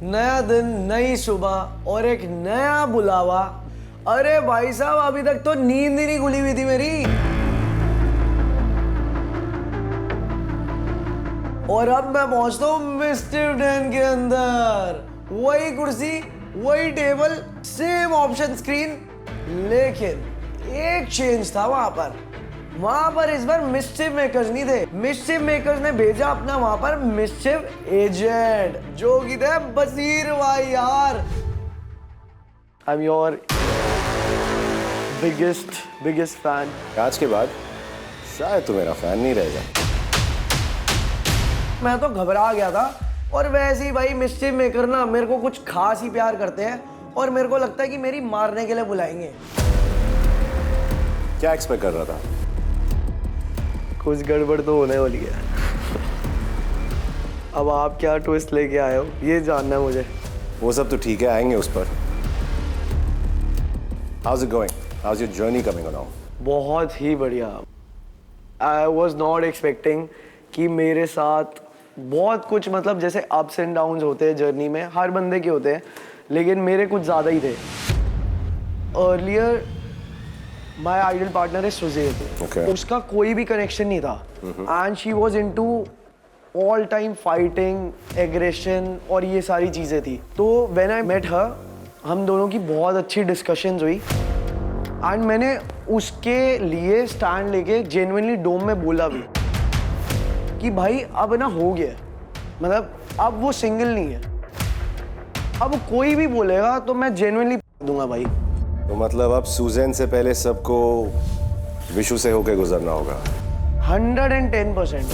नया दिन, नई सुबह और एक नया बुलावा। अरे भाई साहब, अभी तक तो नींद ही नहीं खुली हुई थी मेरी। और अब मैं पहुंचता हूँ मिस्टर डैन के अंदर। वही कुर्सी, वही टेबल, सेम ऑप्शन स्क्रीन, लेकिन एक चेंज था वहां पर इस बार मिस्चिफ मेकर्स नहीं थे। मिस्चिफ मेकर्स ने भेजा अपना वहां पर मिस्चिफ एजेंट, जो कि थे बशीर भाई। यार, I am your biggest fan. आज के बाद शायद तू मेरा फैन नहीं रहेगा। मैं तो घबरा गया था। और वैसे ही भाई मिस्चिफ मेकर ना मेरे को कुछ खास ही प्यार करते हैं, और मेरे को लगता है कि मेरी मारने के लिए बुलाएंगे। क्या एक्सपेक्ट कर रहा था? कुछ गड़बड़ तो होने वाली है। अब आप क्या ट्विस्ट लेके आए हो, ये जानना है मुझे। वो सब तो ठीक है, आएंगे उस पर। How's it going? How's your journey coming along? बहुत ही बढ़िया। I was not expecting कि मेरे साथ बहुत कुछ, मतलब जैसे अप्स एंड डाउन्स होते हैं जर्नी में, हर बंदे के होते हैं, लेकिन मेरे कुछ ज़्यादा ही थे। अर्लियर माई आइडल पार्टनर है सुजेब। Okay. उसका कोई भी कनेक्शन नहीं था, and she was into all time fighting, aggression और ये सारी चीज़ें थी। तो व्हेन आई मेट हर, हम दोनों की बहुत अच्छी डिस्कशंस हुई, एंड मैंने उसके लिए स्टैंड लेके जेन्युइनली डोम में बोला भी कि भाई अब ना हो गया, मतलब अब वो सिंगल नहीं है। अब कोई भी बोलेगा तो मैं जेन्युइनली दूंगा भाई। तो मतलब अब सुजैन से पहले सबको विशु से होके गुजरना होगा। 110%,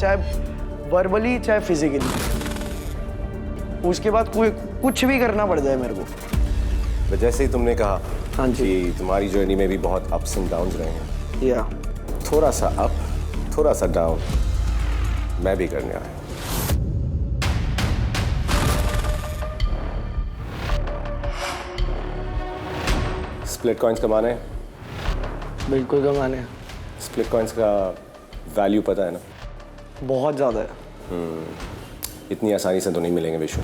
चाहे वर्बली चाहे फिजिकली। उसके बाद कोई कुछ भी करना पड़ जाए मेरे को। तो जैसे ही तुमने कहा हाँ जी। कि तुम्हारी जर्नी में भी बहुत अप्स एंड डाउन्स रहे हैं, या थोड़ा सा अप थोड़ा सा डाउन मैं भी करने आया। स्प्लिट कॉइन्स कमाने हैं? बिल्कुल कमाने हैं। स्प्लिट कॉइन्स का वैल्यू पता है ना? बहुत ज़्यादा है। इतनी आसानी से तो नहीं मिलेंगे विशु।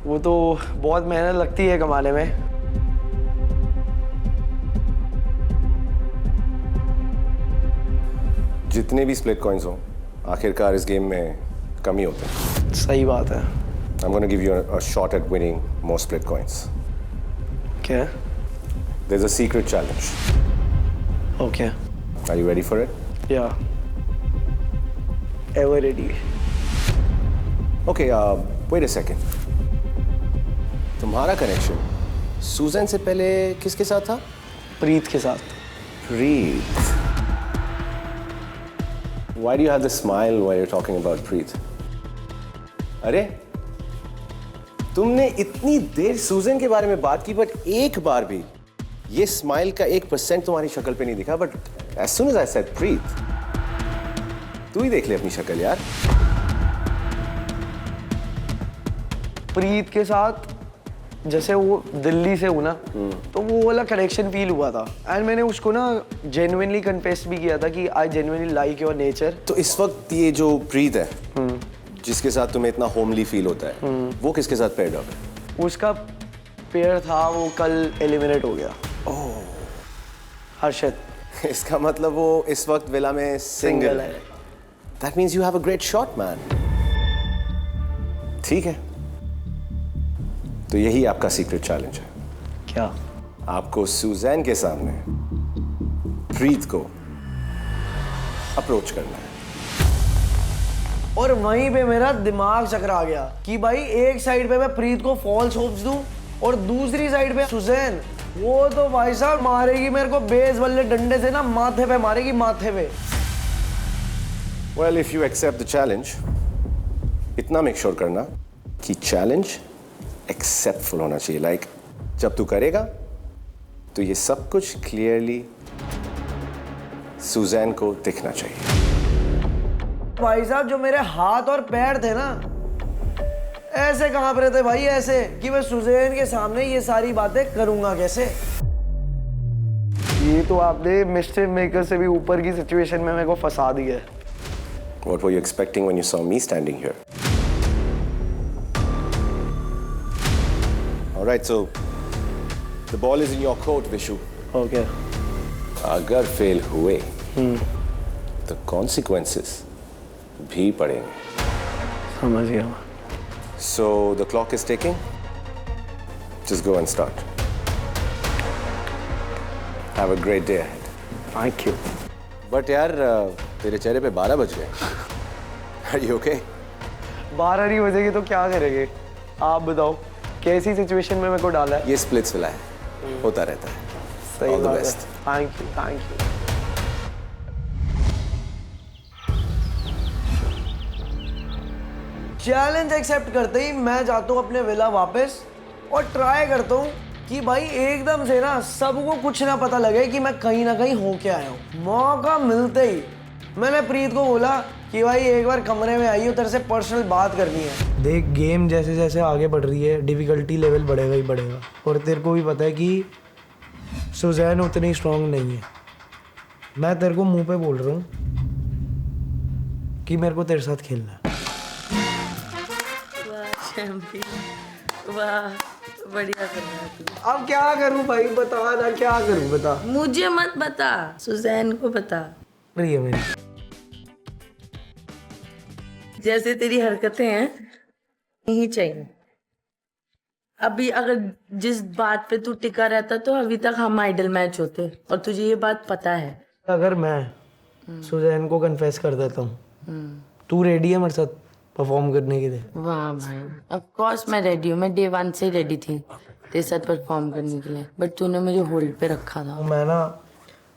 वो तो बहुत मेहनत लगती है कमाने में। जितने भी स्प्लिट कॉइन्स हो, आखिरकार इस गेम में कम ही होते हैं। सही बात है। I'm going to give you a shot at winning more split coins. क्या? There's a secret challenge. Okay. Are you ready for it? या ever ready. Okay, wait a second. तुम्हारा कनेक्शन सुजैन से पहले किसके साथ था? प्रीत के साथ। प्रीत. Why do you have the smile while you're talking about प्रीत? अरे तुमने इतनी देर सुजैन के बारे में बात की, बट एक बार भी ये स्माइल का 1% तुम्हारी शक्ल पे नहीं दिखा। But as soon as I said प्रीत, तू ही देख ले अपनी शक्ल यार। प्रीत के साथ जैसे वो दिल्ली से हूँ ना, तो वो वाला कनेक्शन फील हुआ था, एंड मैंने उसको ना जेन्युइनली कन्फेस भी किया था कि I genuinely like your nature. तो इस वक्त ये जो प्रीत है, जिसके साथ तुम्हें इतना होमली फील होता है, वो किसके साथ पेयर्ड अप है? उसका पेयर था, वो कल एलिमिनेट हो गया। हर्षद। इसका मतलब वो इस वक्त विला में सिंगल है। That means you have a great shot, man. ठीक है, तो यही आपका सीक्रेट चैलेंज है। क्या? आपको सुजैन के सामने प्रीत को अप्रोच करना है। और वहीं पे मेरा दिमाग चकरा गया कि भाई एक साइड पे मैं प्रीत को फॉल्स होप्स दूं, और दूसरी साइड पे सुजैन, वो तो भाई साहब मारेगी मेरे को बेस वाले डंडे से ना, माथे पे मारेगी, माथे पे। Well, if you accept the challenge, इतना मेक श्योर करना कि चैलेंज एक्सेप्टफुल होना चाहिए। लाइक जब तू करेगा तो ये सब कुछ क्लियरली सुजैन को दिखना चाहिए। भाई साहब जो मेरे हाथ और पैर थे ना, ऐसे कांप रहे थे भाई, ऐसे कि मैं सुजैन के सामने ये सारी बातें करूंगा कैसे। ये तो आपने मिस्टर मेकर से भी ऊपर की सिचुएशन में मेरे को फंसा दिया है। What were you expecting when you saw me standing here? Alright, so the ball is in your court, Vishu. Okay अगर फेल हुए तो consequences भी पड़ेंगे. समझ गया. So the clock is ticking. Just go and start. Have a great day ahead. Thank you. But यार तेरे चेहरे पे 12 बज गए. Are you okay? 12 नहीं बजेगी तो क्या करेंगे? आप बताओ कैसी सिचुएशन में मेरे को डाला है? ये स्प्लिट्स विला है. होता रहता है. सही All the बात है. best. Thank you, thank you. Challenge accept करते ही मैं जाता हूँ अपने विला वापस और ट्राई करता हूँ कि भाई एकदम से ना सबको कुछ ना पता लगे कि मैं कहीं ना कहीं होके आया हूँ. मौका मिलते ही मैंने प्रीत को बोला कि भाई एक बार कमरे में आई हो, तेरे से पर्सनल बात करनी है. देख गेम जैसे जैसे आगे बढ़ रही है डिफिकल्टी लेवल बढ़ेगा ही बढ़ेगा और तेरे को भी पता है कि सुजैन उतनी स्ट्रांग नहीं है. मैं तेरे को मुंह पे बोल रहा हूँ कि मेरे को तेरे साथ खेलना है. वाह बढ़िया कर रहा है तू. अब क्या करूं भाई, बता ना क्या करूं, बता. मुझे मत बता, सुजैन को बता. प्रिय मेरी जैसे तेरी हरकतें हैं नहीं चाहिए. अभी अगर जिस बात पे तू टिका रहता तो अभी तक हम आइडल मैच होते और तुझे ये बात पता है. अगर मैं सुजैन को कन्फेस कर देता हूँ तू रेडी है मेरे साथ परफॉर्म करने के लिए? वाह भाई ऑफ कोर्स मैं रेडी हूँ. मैं डे 1 से रेडी थी तेरे साथ परफॉर्म करने के लिए बट तूने मुझे होल्ड पे रखा था. मैं ना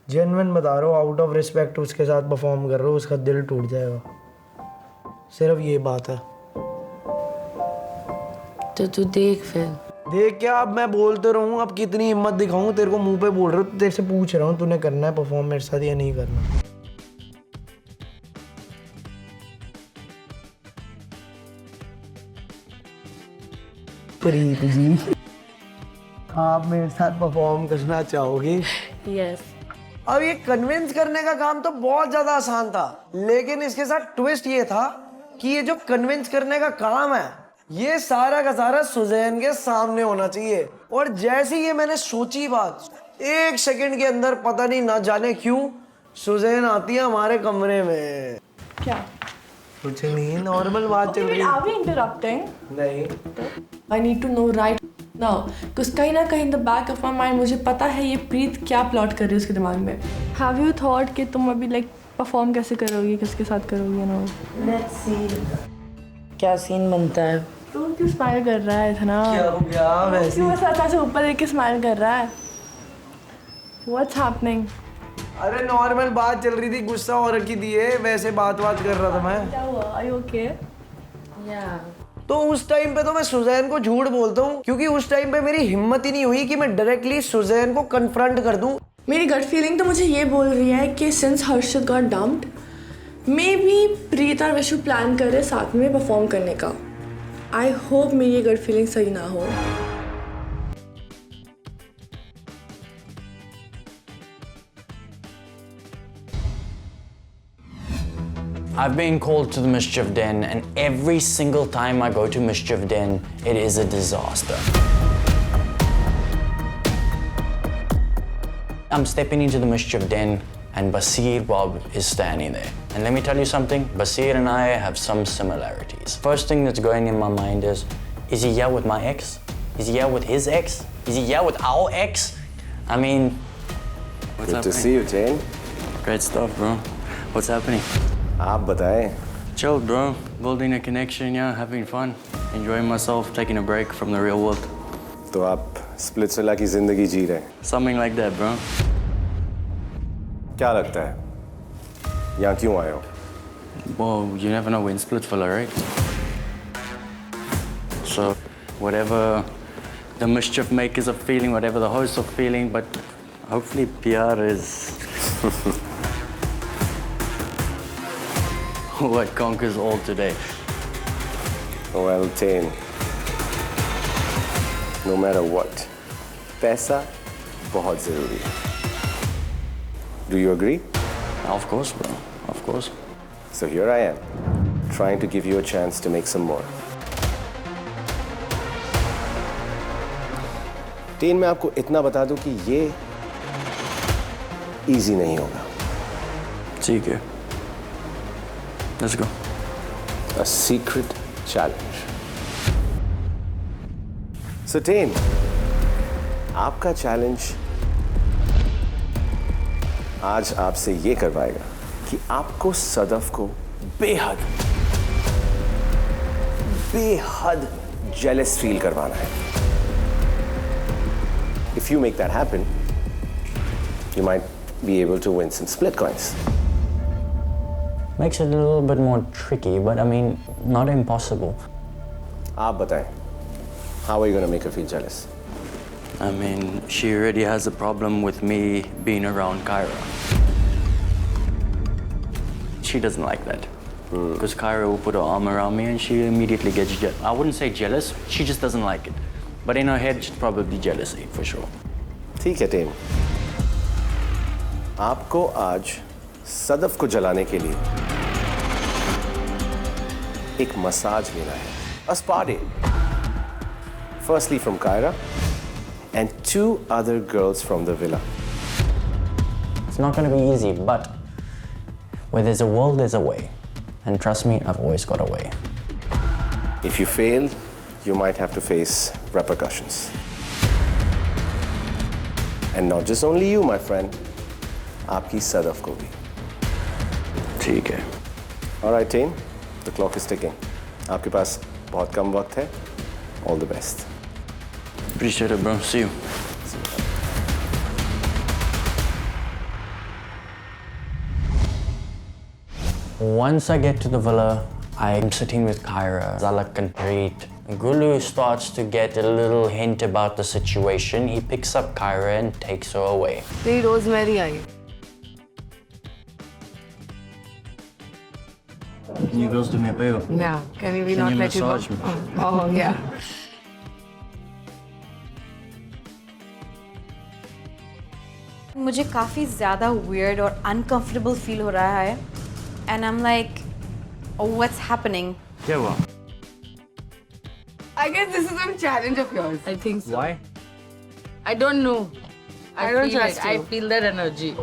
जेन्युइन बता रहा हूँ, आउट ऑफ रिस्पेक्ट उसके साथ परफॉर्म कर रहा हूँ, उसका दिल टूट जाएगा. सिर्फ ये बात है. तो तू देख फिर. देख क्या, अब मैं बोलते रहूँ, अब कितनी हिम्मत दिखाऊं, तेरे को मुंह पे बोल रहा हूँ, तेरे से पूछ रहा हूँ तूने करना है परफॉर्म मेरे साथ या नहीं करना. प्रीत जी आप मेरे साथ परफॉर्म करना चाहोगे? यस. अब ये कन्विंस करने का काम तो बहुत ज्यादा आसान था लेकिन इसके साथ ट्विस्ट ये था कि ये जो कन्विंस करने का काम है ये सारा का सारा सुजैन के सामने होना चाहिए. और जैसे ही ये मैंने सोची बात, 1 सेकंड के अंदर पता नहीं ना जाने क्यों सुजैन आती है हमारे कमरे में. क्या? कुछ नहीं, नॉर्मल बात चल रही है. Are we interrupting? नहीं. I need to know right now. Because कहीं ना कहीं in the back of my mind मुझे पता है ये प्रीत क्या प्लॉट कर रही है उसके दिमाग में. Have you thought कि तुम अभी like परफॉर्म कैसे करोगी, किसके साथ करोगी ना? लेट्स सी क्या सीन बनता है. तू क्यों स्माइल कर रहा है इतना? क्या हो गया वैसे? क्यों ऐसा ऊपर देख के स्माइल कर रहा है? What's happening? अरे नॉर्मल बात चल रही थी, गुस्सा हो रखी थी है, वैसे बात कर रहा था मैं. क्या हुआ? Are you okay? या तो उस टाइम पे तो मैं सुजैन को झूठ बोलता हूँ क्योंकि उस टाइम पे मेरी हिम्मत ही नहीं हुई कि मैं डायरेक्टली सुजैन को कन्फ्रंट कर दूं. मेरी गट फीलिंग तो मुझे ये बोल रही है कि since Harshit got dumped maybe Preet और विशु प्लान कर रहे साथ में परफॉर्म करने का. आई होप मेरी ये गट फीलिंग सही ना हो. I've been called to the Mischief Den, and every single time I go to Mischief Den, it is a disaster. I'm stepping into the Mischief Den, and Basir Bob is standing there. And let me tell you something, Basir and I have some similarities. First thing that's going in my mind is he here with my ex? Is he here with his ex? Is he here with our ex? I mean, what's Good to happening? see you, Jane. Great stuff, bro. What's happening? आप बताएं. Chill, bro. Building a connection, yeah, having fun, enjoying myself, taking a break from the real world. तो आप splits villa की जिंदगी जी रहे हैं. Something like that, bro. क्या लगता है यहाँ क्यों आए हो? Well, you never know when Splitsvilla, right? So, whatever the mischief makers are feeling, whatever the hosts are feeling, but hopefully PR is what conquers all today. Well, Jane, no matter what, पैसा बहुत जरूरी है. Do you agree? Of course, bro. Of course. So here I am, trying to give you a chance to make some more. Ten, मैं आपको इतना बता दूं कि ये इजी नहीं होगा। ठीक है, let's go. A secret challenge. So ten, आपका चैलेंज आज आपसे ये करवाएगा कि आपको सदफ को बेहद जेलस फील करवाना है। If you make that happen, you might be able to win some split coins. Makes it a little bit more tricky, but I mean, not impossible. आप बताएं, how are you going to make her feel jealous? I mean, she already has a problem with me being around Kyra. She doesn't like that. Because Kyra will put her arm around me and she immediately gets jealous. I wouldn't say jealous, she just doesn't like it. But in her head, she's probably jealousy, for sure. ठीक है ten, आपको आज सदफ को जलाने के लिए एक massage लेना है। A spa day. Firstly from Kyra and 2 other girls from the villa. It's not going to be easy, but where there's a will, there's a way. And trust me, I've always got a way. If you fail, you might have to face repercussions. And not just only you, my friend, आपकी सदफ को भी। ठीक है। All right, Tain, the clock is ticking. आपके पास बहुत कम वक्त है। All the best. Appreciate it, bro. See you. Once I get to the villa, I'm sitting with Kyra, Zalak and Preet. Gulu starts to get a little hint about the situation. He picks up Kyra and takes her away. तेरी rosemary I. You girls do me a favor. Yeah, can we Can not you let you go? massage me? Oh, yeah. मुझे काफ़ी ज़्यादा weird और uncomfortable feel हो रहा है and I'm like, oh, what's happening? क्या हुआ? I guess this is some challenge of yours. I think so. Why? I don't know. I don't feel trust it. you. I feel that energy.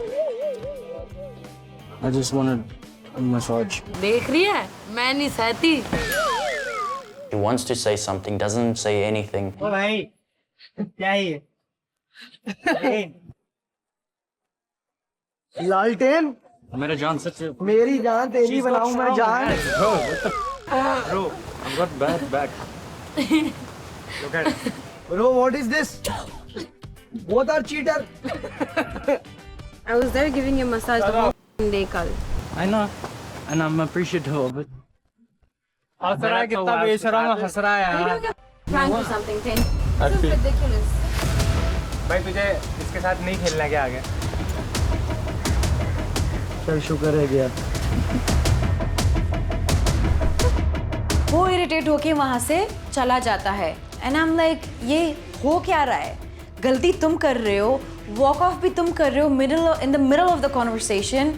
I just wanted a massage. देख रही है? मैं नहीं सहती। He wants to say something, doesn't say anything. ओ भाई क्या है ये? लालटेन, मेरा जान सच मेरी जान तेरी बनाऊं मैं जान। Bro, I've got bad back. Look at it. Bro, what is this? Both are cheater. I was there giving you a massage the whole day कल. I know, and I'm appreciative of it. हंस रहा है कितना बेशरम हंस रहा है यार। Prank or something, Tin. This is ridiculous. भाई तुझे इसके साथ नहीं खेलना क्या आगे? चल शुक्र है गया। वो इरिटेट होके वहाँ से चला जाता है एंड आई एम लाइक, ये हो क्या रहा है? गलती तुम कर रहे हो, वॉक ऑफ भी तुम कर रहे हो in the middle of the conversation.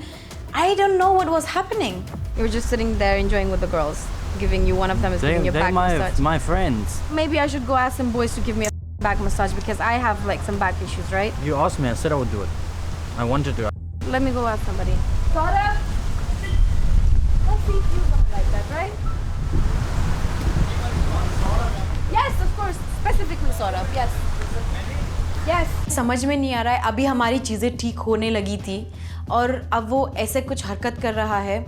I don't know what was happening. You were just sitting there enjoying with the girls, one of them is giving you a back massage. my friends. Maybe I should go ask some boys to give me a back massage because I have like some back issues, right? You asked me, I said I would do it. I wanted to. Let me go ask somebody. Saurabh! Let's see if you want like that, right? Yes, of course. Specifically Saurabh, yes. Yes. समझ में नहीं आ रहा है, अभी हमारी चीज़ें ठीक होने लगी थी और अब वो ऐसे कुछ हरकत कर रहा है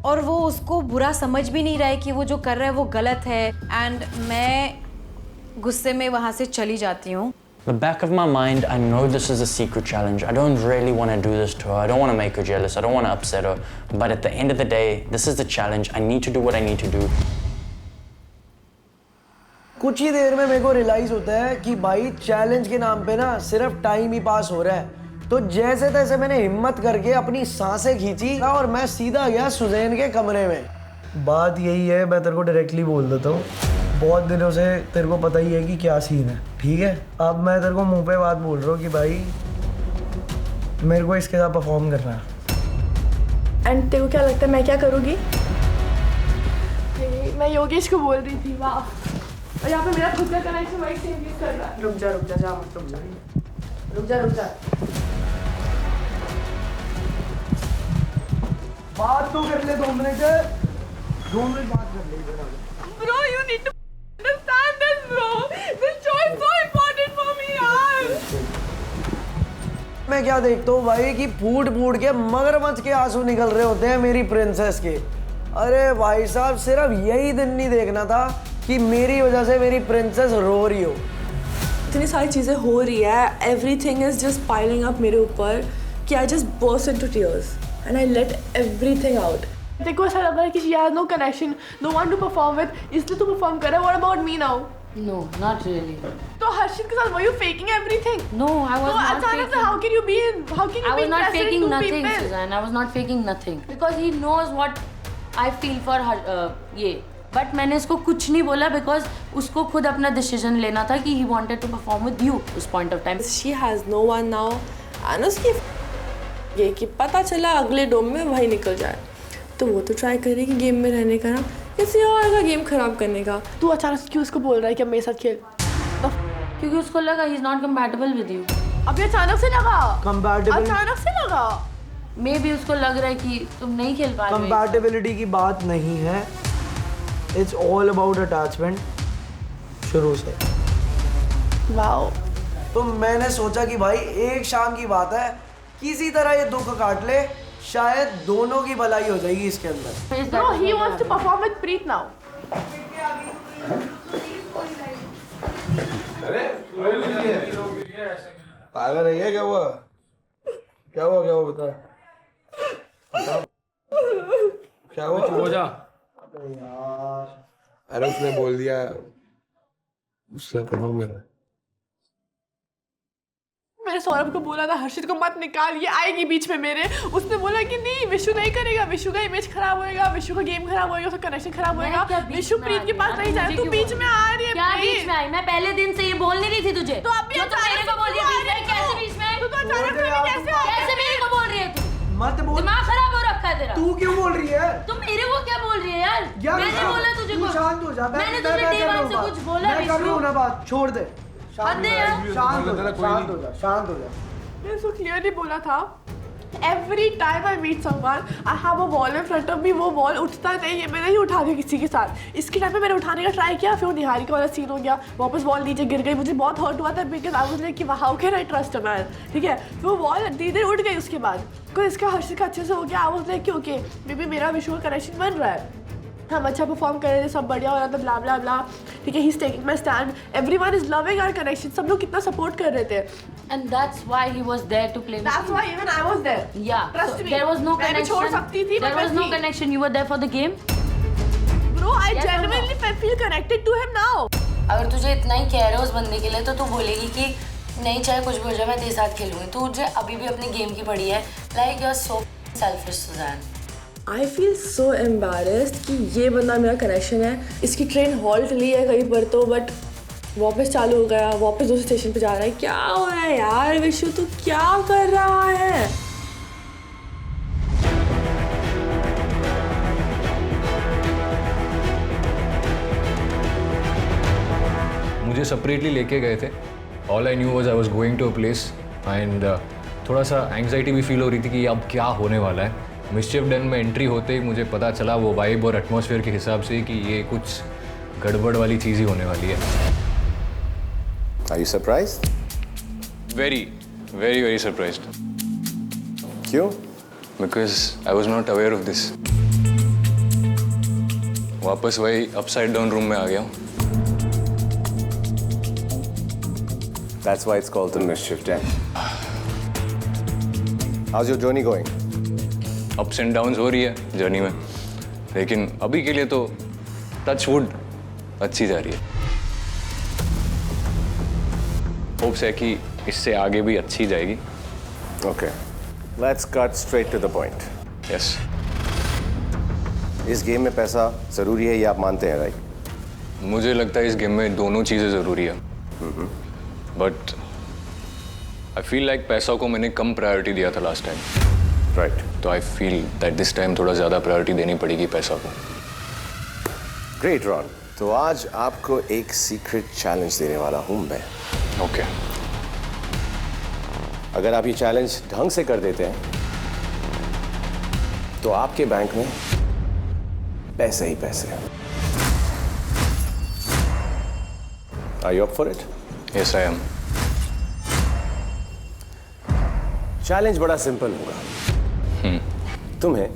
और वो उसको बुरा समझ भी नहीं रहा है कि वो जो कर रहा है वो गलत है एंड मैं गुस्से में वहाँ से चली जाती हूँ. The back of my mind, I know this is a secret challenge. I don't really want to do this to her. I don't want to make her jealous. I don't want to upset her. But at the end of the day, this is the challenge. I need to do what I need to do. कुछ ही देर में मेरे को realise होता है कि भाई challenge के नाम पे ना सिर्फ टाइम ही पास हो रहा है। तो जैसे तैसे मैंने हिम्मत करके अपनी सांसें खींची और मैं सीधा गया सुजैन के कमरे में। बात यही है, मैं तेरे को डायरेक्टली बोल देता हूँ, बहुत दिनों से तेरे को पता ही है कि क्या सीन है, ठीक है? अब मैं तेरे को मुंह पे बात बोल रहा हूँ कि भाई मेरे को इसके साथ परफॉर्म करना है। एंड तेरे को क्या लगता है मैं क्या करूँगी? मैं योगेश को बोल रही थी, वाह और यहाँ पे मेरा खुद का कनेक्शन वही सेम चीज कर रहा है। रुक जा जा मत रुक जा बात तो कर ले 2 मिनट बात कर ले इधर आ। Bro, you need to understand this, bro. This show is so important for me, यार। मैं क्या देखता हूँ भाई कि फूट के मगरमच्छ के आंसू निकल रहे होते हैं मेरी प्रिंसेस के। अरे भाई साहब सिर्फ यही दिन नहीं देखना था कि मेरी वजह से मेरी प्रिंसेस रो रही हो। इतनी सारी चीज़ें हो रही है, everything is just piling up मेरे ऊपर कि I just burst into tears and I let everything out. देखो ऐसा लग रहा है कि she has no connection, no one to perform with, इसलिए तू परफॉर्म कर रहा है। What about me now? No, not really. तो हर्षित के साथ were you faking everything? No, I was तो not अचानक से faking. how can you be I was not interested in faking two nothing, people? Suzanne. I was not faking nothing because he knows what I feel for her. ये but मैंने इसको कुछ नहीं बोला because उसको खुद अपना डिसीजन लेना था कि he wanted to perform with you उस point of time. She has no one now and उसकी ये कि पता चला अगले डोम में वही निकल जाए तो वो तो ट्राई करेगी गेम में रहने का ना, किसी और का गेम खराब करने का। तू अचानक से क्यों उसको बोल रहा है कि अब मेरे साथ खेल? क्योंकि उसको लगा he is not compatible with you. अभी अचानक से लगा? Compatible- अचानक से लगा? मे बी उसको लग रहा है कि तुम नहीं खेल पा रहे हो। कंपैटिबिलिटी की बात नहीं है, इट्स ऑल अबाउट अटैचमेंट शुरू से। वाओ। तो मैंने सोचा कि भाई एक शाम की बात है, किसी तरह ये दुख काट ले, शायद दोनों की भलाई हो जाएगी इसके अंदर। No, he wants to perform with Preet now. पागल है ये, क्या हुआ बता क्या हुआ? हो जा। अरे उसने बोल दिया उससे करो मेरा। मैंने सौरभ को बोला था हर्षित को मत निकाल, ये आएगी बीच में मेरे। उसने बोला कि नहीं विशु नहीं करेगा, विशु का इमेज खराब होएगा, विशु का गेम खराब होएगा, उसका कनेक्शन खराब होएगा, विशु प्रीत के पास नहीं जाए। तू बीच में आ रही है। क्या बीच में आई? मैं पहले दिन से ये बोल नहीं रही थी तुझे। तो अभी मेरे को बोल रही है कैसे बीच में? तू तो अचानक से कैसे आ कैसे मेरे को बोल रही है तू? मत बोल। दिमाग खराब हो रखा है तेरा। तू क्यों बोल रही है? तुम मेरे को क्या बोल रही है यार? मैंने बोला तुझे तू कुछ? शांत हो जा। मैंने तुझे डे वन से कुछ बोला? मैं कर लूँ ना बात, छोड़ दे। हद है यार। शांत हो जा। मैंने उसको क्लियरली बोला था every time I meet someone I have a wall in front of me, वो वॉल उठता नहीं है, मैं नहीं उठाती किसी के साथ। इसके टाइम पे मैंने उठाने का ट्राई किया, फिर वो निहारिका वाला सीन हो गया, वापस वॉल नीचे गिर गई, मुझे बहुत हर्ट हुआ था बिकॉज आई वाज लाइक कि how can I trust a man, ठीक है। फिर वो वॉल धीरे धीरे उठ गई उसके बाद, कोई इसका हर्षित का अच्छे से हो गया। आई वाज लाइक कि ओके मे बी मेरा विशु का कनेक्शन बन रहा है, हम अच्छा परफॉर्म कर रहे थे, सब बढ़िया हो रहा था, ब्ला ब्ला ब्ला, ठीक है। He is taking my stand, everyone is loving our connection, सब लोग कितना सपोर्ट कर रहे थे। And that's why he was there to play with That's you. why even I was there. Yeah. Trust So me. there was no मैं भी connection. छोड़ सकती थी, There but was मैं no थी। connection. You were there for the game. Bro, I Yes or no? genuinely feel connected to him now. अगर तुझे इतना ही केयर है उस बंदे के लिए तो तू बोलेगी कि नहीं चाहे कुछ भी हो जाए मैं तेरे साथ खेलूंगी। तू मुझे अभी भी अपने गेम की पड़ी है। Like you are so selfish Suzanne. I feel so embarrassed कि ये बंदा मेरा कनेक्शन है। इसकी ट्रेन हॉल्ट ली है कहीं पर तो, बट वापस चालू हो गया, वापस दूसरे स्टेशन पे जा रहा है। क्या हो रहा है यार विशु, तू क्या कर रहा है? मुझे सेपरेटली लेके गए थे। All I knew was I was going to a place and थोड़ा सा एंग्जाइटी भी फील हो रही थी कि अब क्या होने वाला है। मिस्चिफ डन में एंट्री होते ही मुझे पता चला वो वाइब और एटमॉस्फेयर के हिसाब से कि ये कुछ गड़बड़ वाली चीज़ ही होने वाली है। Are you surprised? Very very very surprised क्यों? Because I was not aware of this. वापस वही अपसाइड डाउन रूम में आ गया हूँ। That's why it's called the mischief den. How's your journey going? Ups and downs हो रही है journey में, लेकिन अभी के लिए तो टच वुड अच्छी जा रही है। होप्स है कि इससे आगे भी अच्छी जाएगी। Okay. Let's cut straight to the point. Yes, इस गेम में पैसा जरूरी है, ये आप मानते हैं, राइट? मुझे लगता है इस गेम में दोनों चीज़ें ज़रूरी है, बट आई फील लाइक पैसा को मैंने कम प्रायोरिटी दिया था लास्ट टाइम, राइट। तो I feel that this time थोड़ा ज़्यादा प्रायोरिटी देनी पड़ेगी पैसा को। ग्रेट रॉन, तो आज आपको एक सीक्रेट चैलेंज देने वाला हूं मैं। ओके। अगर आप ये चैलेंज ढंग से कर देते हैं तो आपके बैंक में पैसे ही पैसे हैं। Are you up for it? Yes, I am. Challenge बड़ा सिंपल होगा। तुम्हें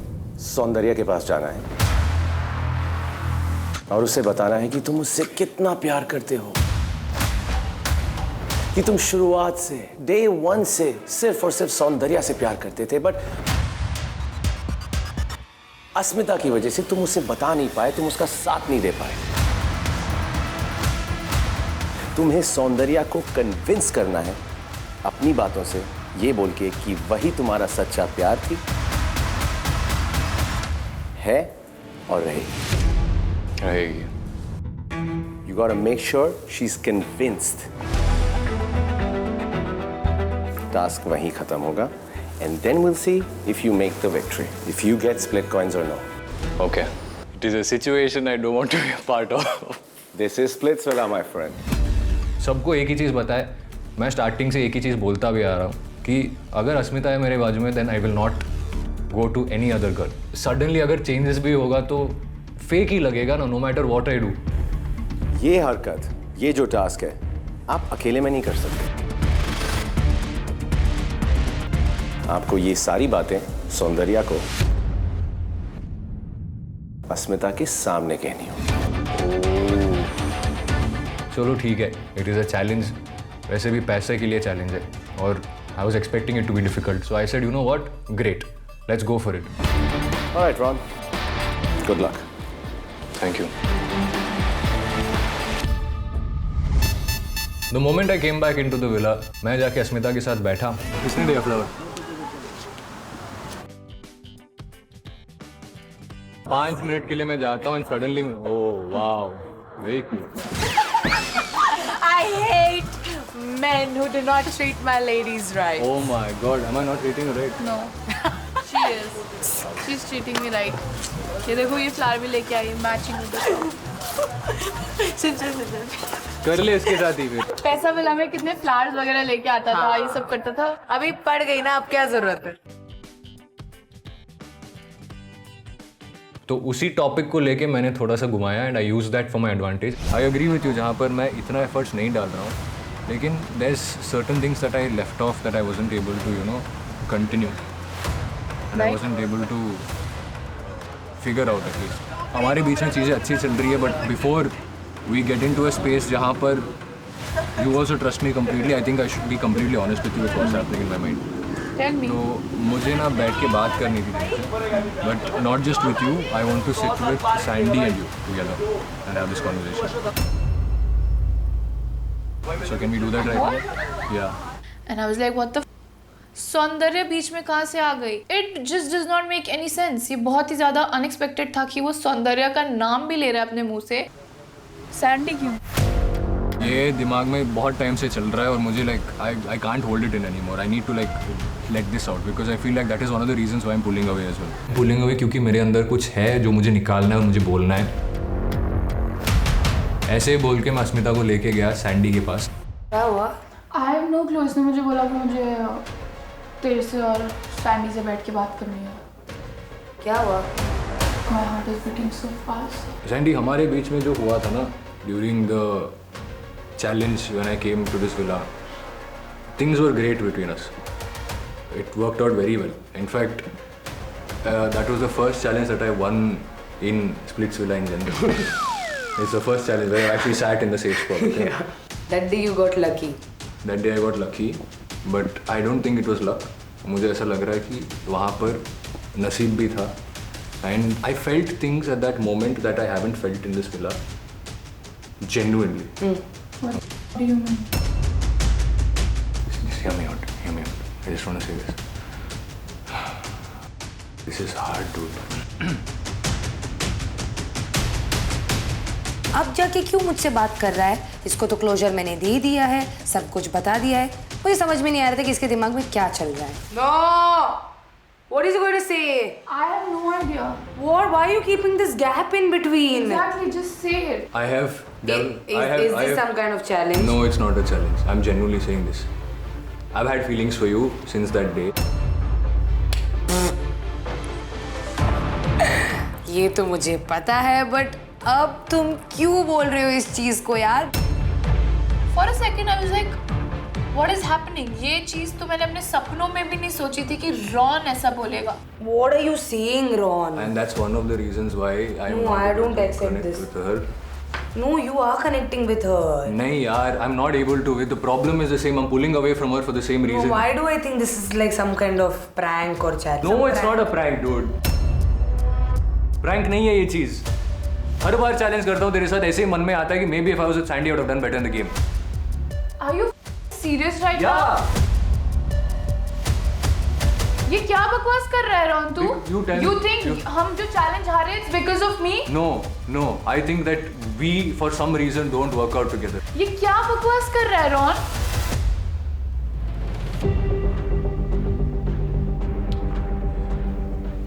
सौंदर्या के पास जाना है और उसे बताना है कि तुम उससे कितना प्यार करते हो, कि तुम शुरुआत से डे 1 से सिर्फ और सिर्फ सौंदर्या से प्यार करते थे, बट अस्मिता की वजह से तुम उसे बता नहीं पाए, तुम उसका साथ नहीं दे पाए। तुम्हें सौंदर्या को कन्विंस करना है अपनी बातों से, ये बोल के कि वही तुम्हारा सच्चा प्यार थी, है और रहेगी। You gotta make sure she's convinced. Task वहीं खत्म होगा, and then we'll see if you make the victory, if you get split coins or no. Okay. It is a situation I don't want to be a part of. This is Splitsvilla, my friend. सबको एक ही चीज़ पता है, मैं starting से एक ही चीज़ बोलता भी आ रहा हूँ कि अगर अस्मिता है मेरे बाजू में, then I will not go to any other girl. Suddenly अगर चेंजेस भी होगा तो फेक ही लगेगा ना, no matter what I do. ये हरकत, ये जो टास्क है, आप अकेले में नहीं कर सकते। आपको ये सारी बातें सौंदर्या को अस्मिता के सामने कहनी होगी। चलो ठीक है, इट इज़ अ चैलेंज। वैसे भी पैसे के लिए चैलेंज है और I was expecting it to be difficult, so I said you know what, great, let's go for it. Alright Ron, good luck. Thank you. The moment I came back into the villa, मैं जाके अस्मिता के साथ बैठा। किसने दिया flower? 5 minute के लिए मैं जाता हूँ, suddenly oh wow, very cute. I hate men who do not treat my ladies right. Oh my God, am I not treating you right? No. She is. She's treating me right. ये देखो, ये flower भी लेके आई, matching with the top. कर ले इसके साथ ही फिर। पैसा मिला में कितने फ्लावर्स वगैरह लेके आता था, ये सब करता था। अभी पड़ गई ना, अब क्या जरूरत है? तो उसी टॉपिक को लेके मैंने थोड़ा सा घुमाया and I use that for my advantage. I agree with you, जहाँ पर मैं इतना एफर्ट्स नहीं डाल रहा हूँ, लेकिन there is certain things that I left off, that I wasn't able to you know continue, and I wasn't able to figure out at least. हमारे बीच में चीज़ें अच्छी चल रही है, but before we get into a space जहाँ पर you also trust me completely, I think I should be completely honest with you with what's happening in my mind. तो मुझे ना बैठ के बात करनी थी, but not just with you, I want to sit with Sandy and you together and have this conversation. So can we do that right now? Yeah. And I was like what the Saundarya बीच में कहाँ से आ गई? It just does not make any sense. ये बहुत ही ज़्यादा unexpected था कि वो सौंदर्य का नाम भी ले रहा है अपने मुंह से। सैंडी क्यों? ये दिमाग में बहुत टाइम से चल रहा है और मुझे I can't hold it in anymore. I need to let this out because I feel like that is one of the reasons why I am pulling away as well. Pulling away क्योंकि मेरे अंदर कुछ है जो मुझे निकालना है और मुझे बोलना है। ऐसे ही बोल के मैं अस्मिता को लेके गया सैंडी के पास। क्या हुआ? I have no clue. इसने मुझे बोला कि मुझे तेरे से और सैंडी से बैठ के बात करनी है। क्या हुआ? My heart is beating so fast. Sandy, हमारे बीच में जो हुआ था ना during the challenge when I came to this villa, things were great between us. It worked out very well. In fact, that was the first challenge that I won in Splitsvilla in general. It's the first challenge where I actually sat in the safe spot. Okay? Yeah. That day you got lucky. That day I got lucky, but I don't think it was luck. मुझे ऐसा लग रहा है कि वहाँ पर नसीब भी था. And I felt things at that moment that I haven't felt in this villa. Genuinely. What do you mean? Just hear me out. Hear me out. I just want to say this. This is hard, dude. अब जाके क्यों मुझसे बात कर रहा है? इसको तो क्लोजर मैंने दे दिया है, सब कुछ बता दिया है. मुझे समझ में नहीं आ रहा था कि इसके दिमाग में क्या चल रहा है. No! What is he going to say? I have no idea. किया? What? Why are you keeping this gap in between? Exactly, just say it. I have Is this some kind of challenge? No, it's not a challenge. I'm genuinely saying this. I've had feelings for you since that day. ये तो मुझे पता है, but अब तुम क्यों बोल रहे हो इस चीज को यार? For a second I was like, what is happening? ये चीज तो मैंने अपने सपनों में भी नहीं सोची थी कि रॉन ऐसा बोलेगा. What are you saying, Ron? And that's one of the reasons why I'm No, not I able don't to accept connect this. with her. No, you are connecting with her. नहीं यार, I'm not able to. The problem is the same. I'm pulling away from her for the same No, reason. why do I think this is like some kind of prank or challenge? No, it's not a prank, dude. Prank नहीं है ये चीज. हर बार challenge करता हूँ तेरे साथ, ऐसे ही मन में आता है कि maybe if I was with Sandy I would have done better in the game. Are you serious right now? Yeah. ये क्या बकवास कर रहा है रॉन तू? You tell You me. think हम जो चैलेंज हारे it's because of me? No. I think that we for some reason don't work out together. ये क्या बकवास कर रहा है Ron?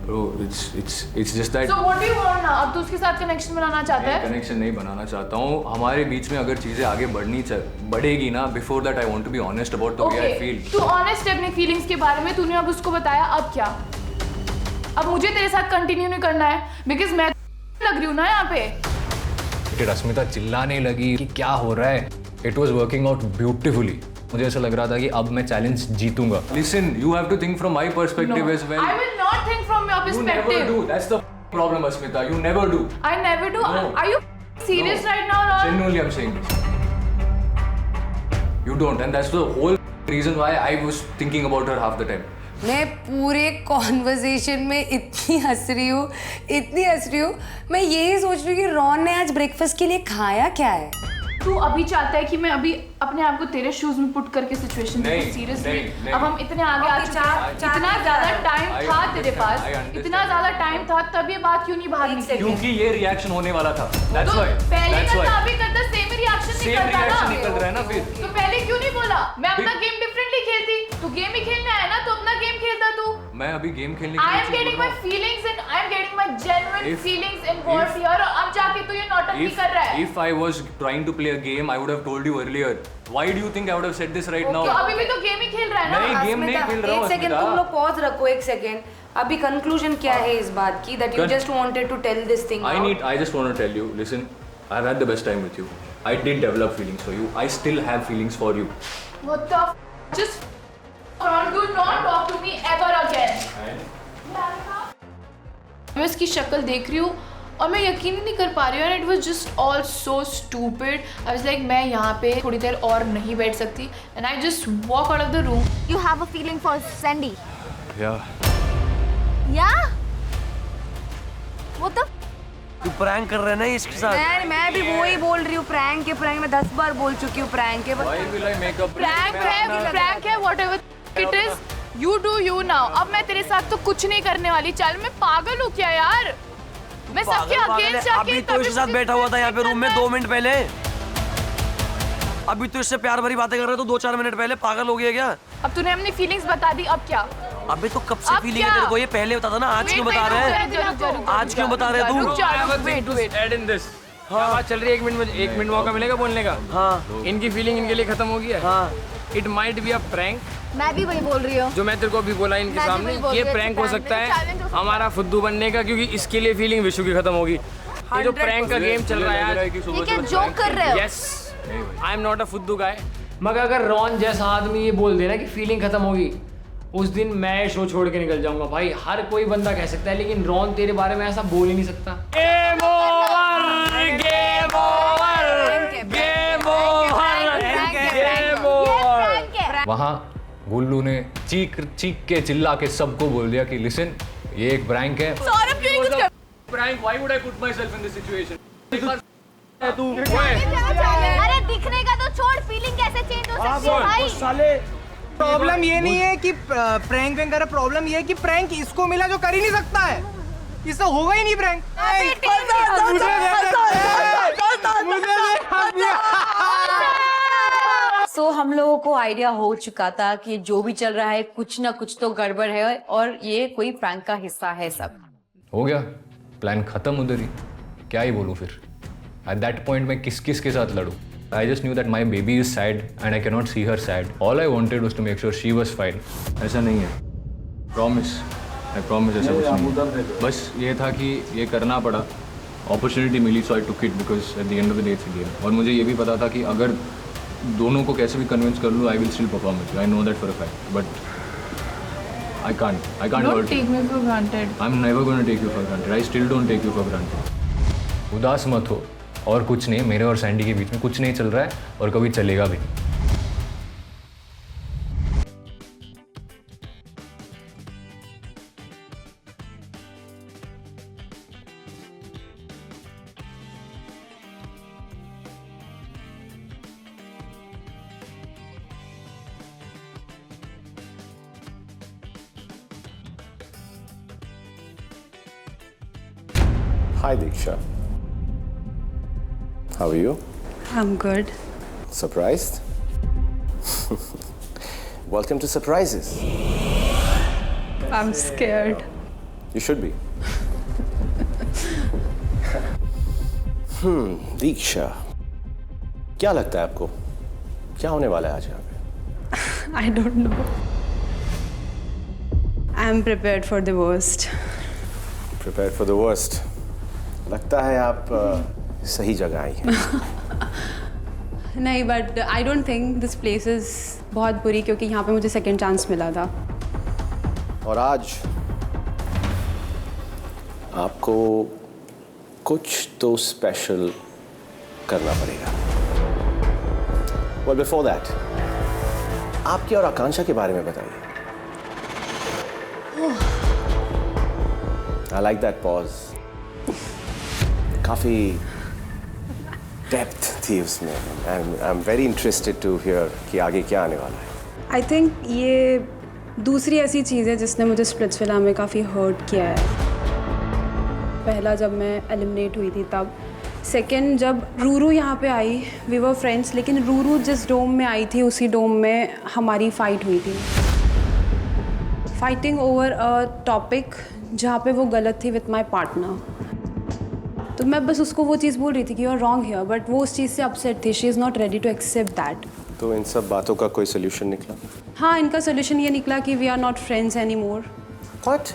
Bro, it's just that. So what do you want now? अब तू उसके साथ कनेक्शन बनाना चाहता है? कनेक्शन नहीं बनाना चाहता हूँ. हमारे बीच में अगर चीजें आगे बढ़ेगी ना, before that I want to be honest about the way I feel. तू ऑनेस्ट है अपनी फीलिंग्स के बारे में, तूने अब उसको बताया, अब क्या? अब मुझे तेरे साथ कंटिन्यू नहीं करना है बिकॉज मैं लग रही हूँ ना यहाँ पे. रश्मिता चिल्लाने लगी कि क्या हो रहा है. It was working out beautifully. मुझे ऐसा लग रहा था कि अब मैं challenge जीतूंगा. Listen, you have to think from my perspective as well. I will not think from your You perspective. never do. That's the problem, Asmita. You never do. I never do. No. Are you serious No. right now, Ron? Genuinely, I'm saying this. You don't, and that's the whole reason why I was thinking about her half the time. मैं पूरे conversation में इतनी हंस रही हूँ. मैं यही सोच रही हूँ कि रॉन ने आज ब्रेकफास्ट के लिए खाया क्या है. तू अभी चाहता है कि मैं अभी अपने आप को तेरे शूज में पुट करके सिचुएशन नहीं, सीरियसली नहीं, अब हम इतने आगे आ चुके हैं. इतना ज्यादा टाइम था तेरे पास, इतना ज्यादा टाइम था, तब ये बात क्यों नहीं बाहर निकली? क्योंकि ये रिएक्शन होने वाला था. That's तो why. पहले That's करता why. अभी करता सेम रिएक्शन Same निकलता reaction ना. निकल रहा है ना फिर. तो पहले क्यों नहीं बोला? मैं अपना गेम डिफरेंटली खेलती. तू गेम ही खेलने आया ना, तो अपना गेम खेलता तू. मैं अभी गेम खेलने I के am लिए getting my feelings and I am getting my genuine If- feelings involved here. और अब जाके तू ये नौटंकी कर रहा है. If I was trying to play a game, I would have told you earlier. Why do you think I would have said this right now? तो अभी भी तो गेम ही खेल रहा है ना. नहीं, गेम नहीं खेल रहा हूँ. एक सेकंड अस्मिता. तुम लोग पॉज रखो. एक सेकंड. अभी कंक्लूजन क्या है इस बात की that you just wanted to tell this thing out? I just want to tell you, listen, I've had the best time with you. I did develop feelings for you. I still have feelings for you. What the just Ron, do not talk to me ever again. मैं इसकी शक्ल देख रही हूँ और मैं यकीन ही नहीं कर पा रही हूँ. And it was just all so stupid. I was like मैं यहाँ पे थोड़ी देर और नहीं बैठ सकती. And I just walk out of the room. You have a feeling for Sandy? Yeah. Yeah? What the? तू प्रैंक कर रहा है ना इसके साथ. मैं भी वो ही बोल रही हूँ. प्रैंक है. मैं 10 बार बोल चुकी हूँ प्रैंक है. Why will I make up? Prank है whatever it is. You do you now. अब मैं तेरे साथ तो कुछ नहीं करने वाली. चल मैं पागल हूँ क्या यार? मैं सबके अगेंस्ट जाके अभी तो इसके साथ बैठा हुआ था यहाँ पे रूम में 2 मिनट पहले. अभी तो इससे प्यार भरी बातें कर रहे तो 2-4 मिनट पहले. पागल हो गया क्या? अब तूने अपनी फीलिंग्स बता दी. अब क्या? अभी तो कब से फीलिंग है तेरे को? ये पहले बता था ना. आज क्यों बता रहे हैं? आज क्यों बता रहे तू? Wait Add in this. क्या बात चल रही है? 1 मिनट मौका मिलेगा बोलने का. हाँ इनकी फीलिंग इनके लिए खत्म हो गई है. हाँ. It might be a prank. मैं भी वही बोल रही हूँ. जो मैं तेरे को अभी बोला इनके मैं भी सामने, वही बोल ये रही हूँ, प्रैंक हो prank सकता नहीं, challenge हो है सकता हमारा फुद्दू बनने का, क्योंकि इसके लिए फीलिंग विशु की खत्म होगी. ये जो प्रैंक का गेम चल रहा है यार. ये क्या जोक कर रहे हो? Yes, I am not a फुद्दू गाय. मगर अगर रॉन जैसा आदमी ये बोल देना कि फीलिंग खत्म होगी, उस दिन मैं शो छोड़ के निकल जाऊंगा भाई. हर कोई बंदा कह सकता है, लेकिन रॉन तेरे बारे में ऐसा बोल ही नहीं सकता. Game over, game over, game over, game over. वहाँ गुल्लू ने चीख के चिल्ला के सबको बोल दिया कि लिसन, ये एक प्रैंक है. सौरभ क्यों नहीं कुछ कर? Prank, why would I put myself in this situation? तू अरे दिखने का तो छोड़. फीलिंग कैसे चेंज हो सकती है भाई? साले प्रॉब्लम ये नहीं है कि प्रैंक कर रहा. प्रॉब्लम ये है कि प्रैंक इसको मिला जो कर ही नहीं सकता है. इससे होगा ही नहीं प्रैंक. सो हम लोगों को आइडिया हो चुका था कि जो भी चल रहा है कुछ ना कुछ तो गड़बड़ है और ये कोई प्रैंक का हिस्सा है सब. हो गया, प्लान खत्म उधर ही, क्या ही बोलूँ फिर। एट दैट पॉइंट मैं किस के साथ लड़ूँ? I just knew that my baby is sad and I can not see her sad. All I wanted was to make sure she was fine. ऐसा नहीं है, प्रॉमिस, आई प्रॉमिस, ऐसा कुछ नहीं है। बस ये था कि ये करना पड़ा, अपॉर्चुनिटी मिली, so I took it because at the end of the day it's a game. और मुझे ये भी पता था कि अगर दोनों को कैसे भी कन्विंस कर लूँ, I will still perform it, I know that for a fact, but I can't Don't take me for granted. I'm never going to take you for granted. I still don't take you for granted. उदास मत हो, और कुछ नहीं, मेरे और Sandy के बीच में कुछ नहीं चल रहा है और कभी चलेगा भी नहीं। Hi Diksha. How are you? I'm good. Surprised? Welcome to surprises. I'm scared. You should be. Diksha. क्या लगता है आपको? क्या होने वाला है आज यहाँ पे? I don't know. I'm prepared for the worst. Prepared for the worst. लगता है आप सही जगह आई हैं। नहीं, but I don't think this place is बहुत बुरी, क्योंकि यहाँ पे मुझे सेकंड चांस मिला था। और आज आपको कुछ तो स्पेशल करना पड़ेगा। Well, before that, आपकी और आकांक्षा के बारे में बताइए। I like that pause. काफी डेप्थ थी उसमें, and I am very interested to hear कि आगे क्या आने वाला है। आई थिंक ये दूसरी ऐसी चीज़ है जिसने मुझे स्प्लिट्सविला में काफ़ी हर्ट किया है। पहला जब मैं एलिमिनेट हुई थी तब, सेकंड जब रूरू यहाँ पे आई, वी वर फ्रेंड्स, लेकिन रूरू जिस डोम में आई थी उसी डोम में हमारी फाइट हुई थी। फाइटिंग ओवर अ टॉपिक जहाँ पे वो गलत थी विथ माई पार्टनर। तो मैं बस उसको वो चीज़ बोल रही थी कि you are wrong here, but वो उस चीज़ से अपसेट थी। She is not ready to accept that. तो इन सब बातों का कोई सोल्यूशन निकला? हाँ, इनका सोल्यूशन ये निकला कि we are not friends anymore. What?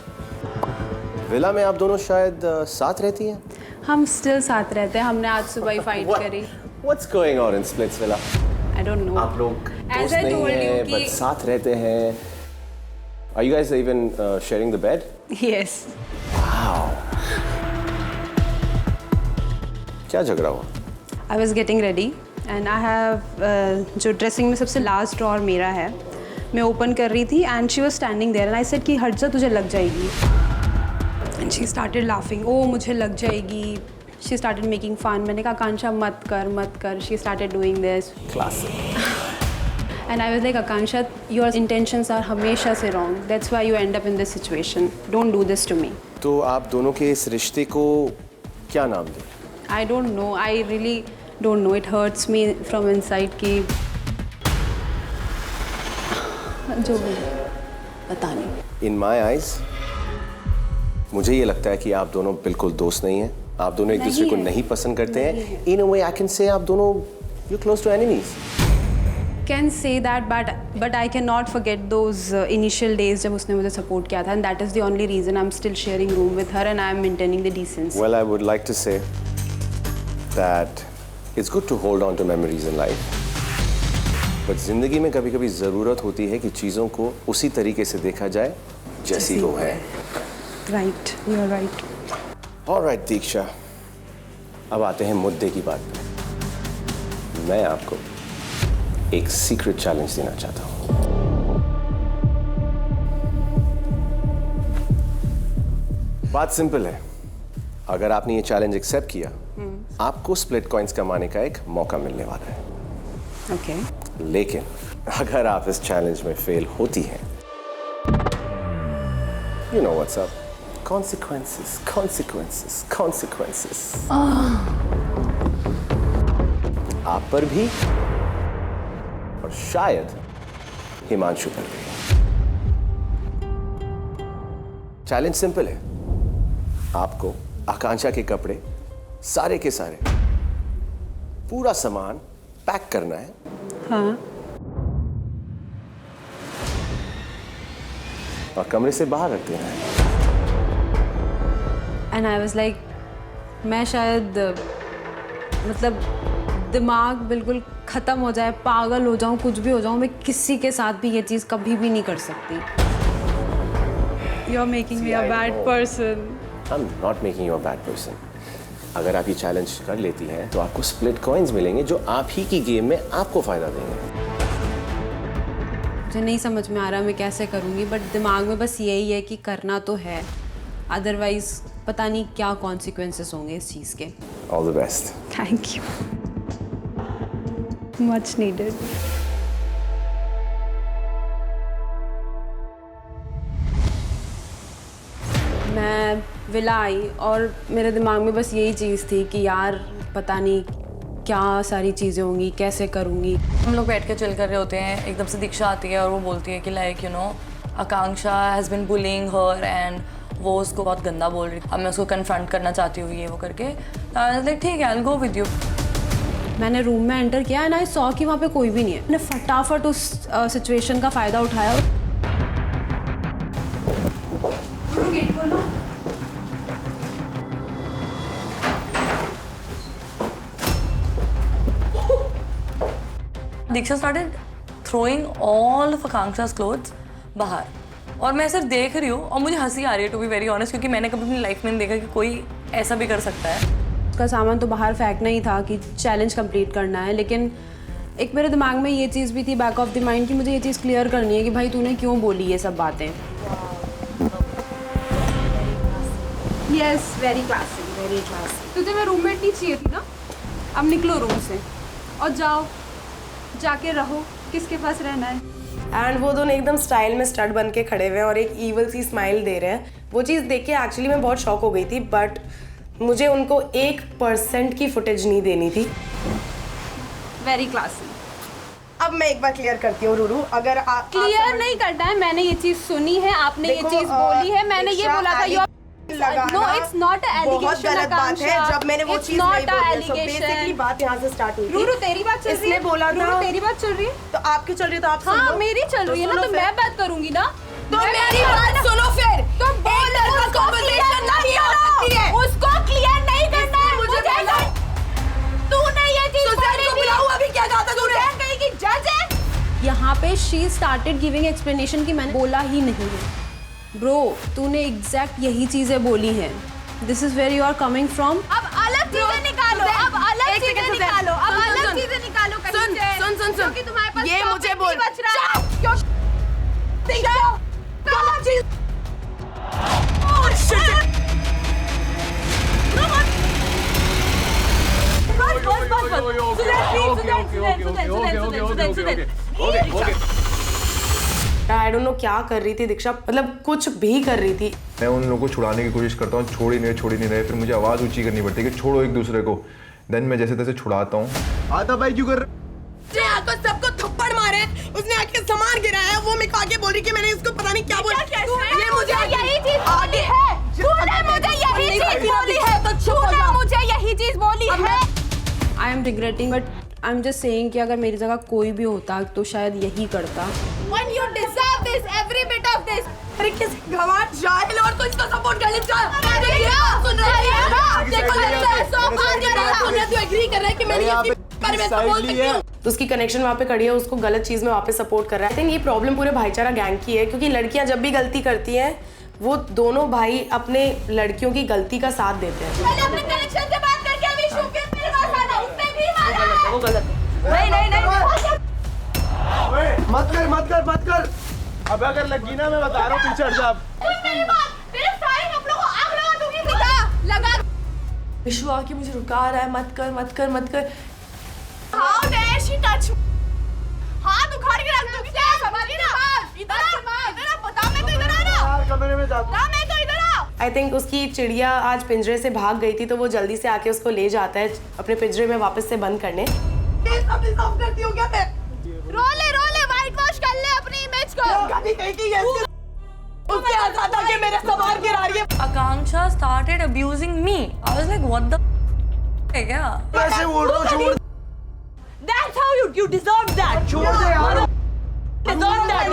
Villa में आप दोनों शायद साथ रहती हैं? हम स्टिल साथ रहते हैं, हमने आज सुबह ही फाइट करी। What's going on in Splitsvilla? I don't know. आप लोग दोस्त I नहीं told you हैं, कि- but साथ रहते हैं। Are you guys even sharing the bed? Yes. Wow. क्या झगड़ा हुआ? I was getting ready and I have जो ड्रेसिंग में सबसे लास्ट ड्रॉर मेरा है, मैं ओपन कर रही थी and she was standing there and I said कि हट जा, तुझे लग जाएगी। And she started laughing. ओ मुझे लग जाएगी। She started making fun. मैंने कहा आकांक्षा मत कर। She started doing this. Classic. And I was like, Akansha, your intentions are हमेशा से wrong. That's why you end up in this situation. Don't do this to me. तो आप दोनों के इस रिश्ते को क्या नाम दें? I don't know. I really don't know. It hurts me from inside कि जो भी पता नहीं। In my eyes, मुझे ये लगता है कि आप दोनों बिल्कुल दोस्त नहीं हैं। आप दोनों एक दूसरे को नहीं पसंद करते हैं। In a way, I can say आप दोनों you're close to enemies. Can say that, but I cannot forget those initial days जब उसने मुझे support किया था, and that is the only reason I'm still sharing room with her and I'm maintaining the decency. Well, I would like to say that it's good to hold on to memories in life. But जिंदगी में कभी-कभी ज़रूरत होती है कि चीज़ों को उसी तरीके से देखा जाए जैसी वो है। Right, you are right. All right, दीक्षा, अब आते हैं मुद्दे की बात पे। मैं आपको एक सीक्रेट चैलेंज देना चाहता हूँ। बात सिंपल है, अगर आपने ये चैलेंज एक्सेप्ट किया, आपको स्प्लिट कॉइंस कमाने का एक मौका मिलने वाला है। Okay. लेकिन अगर आप इस चैलेंज में फेल होती हैं, you know what's up? Consequences, consequences, consequences. आप पर भी और शायद हिमांशु पर भी। चैलेंज सिंपल है, आपको आकांक्षा के कपड़े सारे के सारे पूरा सामान पैक करना है। हाँ। और कमरे से बाहर रख देना है। एंड आई वाज लाइक मैं शायद मतलब दिमाग बिल्कुल ख़त्म हो जाए, पागल हो जाऊं, कुछ भी हो जाऊं, मैं किसी के साथ भी ये चीज़ कभी भी नहीं कर सकती। You are making me a bad person. I am not making you a bad person. अगर आप ये चैलेंज कर लेती हैं तो आपको स्प्लिट कॉइन्स मिलेंगे जो आप ही की गेम में आपको फ़ायदा देंगे। मुझे नहीं समझ में आ रहा मैं कैसे करूँगी, बट दिमाग में बस यही है कि करना तो है, अदरवाइज पता नहीं क्या कॉन्सिक्वेंसेस होंगे इस चीज़ के। All the best. Thank you, much needed. मैं विला आई और मेरे दिमाग में बस यही चीज़ थी कि यार पता नहीं क्या सारी चीज़ें होंगी, कैसे करूँगी। हम लोग बैठ के चिल कर रहे होते हैं, एकदम से दीक्षा आती है और वो बोलती है कि like you know Akanksha has been bullying her and वो उसको बहुत गंदा बोल रही थी। अब मैं उसको कन्फ्रंट करना चाहती हूँ ये वो करके। लाइक ठीक है, I will go with you. मैंने रूम में एंटर किया एंड आई सॉ कि वहाँ पे कोई भी नहीं है। मैंने फटाफट उस सिचुएशन का फ़ायदा उठाया। गेट खोलो। दीक्षा started throwing all of Akanksha's clothes बाहर और मैं सिर्फ देख रही हूँ और मुझे हंसी आ रही है टू बी वेरी ऑनेस्ट, क्योंकि मैंने कभी अपनी लाइफ में नहीं देखा कि कोई ऐसा भी कर सकता है। उसका सामान तो बाहर फेंकना ही था कि चैलेंज कंप्लीट करना है, लेकिन एक मेरे दिमाग में ये चीज़ भी थी बैक ऑफ द माइंड कि मुझे ये चीज़ क्लियर करनी है कि भाई तूने क्यों बोली ये सब बातें। Yes, very classic, very classic. तुझे मैं रूममेट नहीं चाहिए थी ना? अब निकलो रूम से और जाओ, जाके रहो, किसके पास रहना है। एंड वो दोनों एकदम स्टाइल में स्टड बन के खड़े हुए हैं और एक ईवल सी स्माइल दे रहे हैं। वो चीज़ देख के एक्चुअली मैं बहुत शॉक हो गई थी, बट मुझे उनको 1% की फुटेज नहीं देनी थी। Very classic. अब मैं एक बार क्लियर करती हूँ रूरू, अगर आप क्लियर नहीं करना है, मैंने ये चीज़ सुनी है, आपने ये चीज़ बोली है, मैंने ये बोला था you know it's not a allegation. बहुत गलत बात है जब मैंने वो चीज़ नहीं बोली। सो बेसिकली बात यहाँ से स्टार्ट हुई थी। रूरू तेरी बात चल रही है, इसने बोला था तेरी बात चल रही है तो आपकी चल रही है तो आप हाँ मेरी चल रही है ना, तो मैं बात करूंगी ना। तो मेरी बात सुनो फिर। तुम बोल उसको क्लियर नहीं होती है, उसको क्लियर नहीं करना है मुझे। तूने ये चीज़ अभी क्या कहा था तूने? कहीं की जज है यहाँ पे शी स्टार्टेड गिविंग एक्सप्लेनेशन कि मैंने बोला ही नहीं है। ब्रो तूने एग्जैक्ट यही चीज़ें बोली हैं। This is where you are coming from. अब अलग चीजें निकालो, अब अलग चीजें निकालो, अब अलग चीजें निकालो कहीं से। सुन क्योंकि तुम्हारे पास ये मुझे बोल बच रहा है। क्यों गलत चीज आई डोंट नो क्या कर रही थी दीक्षा, मतलब कुछ भी कर रही थी। मैं उन लोगों को छुड़ाने की कोशिश करता हूँ, छोड़ ही नहीं रहे। फिर मुझे आवाज़ ऊंची करनी पड़ती है कि छोड़ो एक दूसरे को। देन मैं जैसे तैसे छुड़ाता हूँ। आता भाई क्यों कर आकर सबको थप्पड़ मारे, उसने आके सामान गिराया, वो मेरे को आके बोल रही कि मैंने इसको पता नहीं क्या बोला। ये मुझे यही चीज बोली है, तूने मुझे यही चीज बोली है, तो तूने मुझे यही चीज बोली है। I am regretting but I am just saying कि अगर मेरी जगह कोई भी होता तो शायद यही करता। When you deserve this, every bit of this. अरे किस गवार जाहिल और तो इसका सपोर्ट कर ले। सुन रही है ना? देखो तो एग्री कर रहा है कि मैंने ये पर मैं बोल सकती हूँ। तो उसकी कनेक्शन वहाँ पे खड़ी है, उसको गलत चीज में वापस सपोर्ट कर रहा है। आई थिंक ये प्रॉब्लम पूरे भाईचारा गैंग की है, क्योंकि लड़कियां जब भी गलती करती हैं वो दोनों भाई अपने लड़कियों की गलती का साथ देते हैं। मैंने अपने कनेक्शन से बात करके अभी शो फिर मेरे पास आना, उसने भी मारा है। वो गलत नहीं मत कर। अब अगर लगी ना मैं बता रहा हूँ पीछे हट जा। मेरी बात, तेरे सारे कपड़ों को आग लगा दूंगी। लगा विश्व आके मुझे रुका रहा है, मत कर। How dare she touch me? हाथ उखाड़ के रख दूंगी। समझी ना? इधर बता, मैं तो इधर आ ना। कमरे में जा। ना मैं तो इधर आ। आई थिंक उसकी चिड़िया आज पिंजरे से भाग गई थी, तो वो जल्दी से आके उसको ले जाता है अपने पिंजरे में वापस से बंद करने। साफ करती हूँ क्या मैं? रोले वाइट वॉश कर ले अपनी इमेज को। उसके हाथ आके मेरे सामान गिरा रही है। आकांक्षा started abusing me. I was like, what the है क्या? ऐसे बोल रहा हूँ, छोड़ That's how you deserve that. छोड़ दे यार। Deserve that.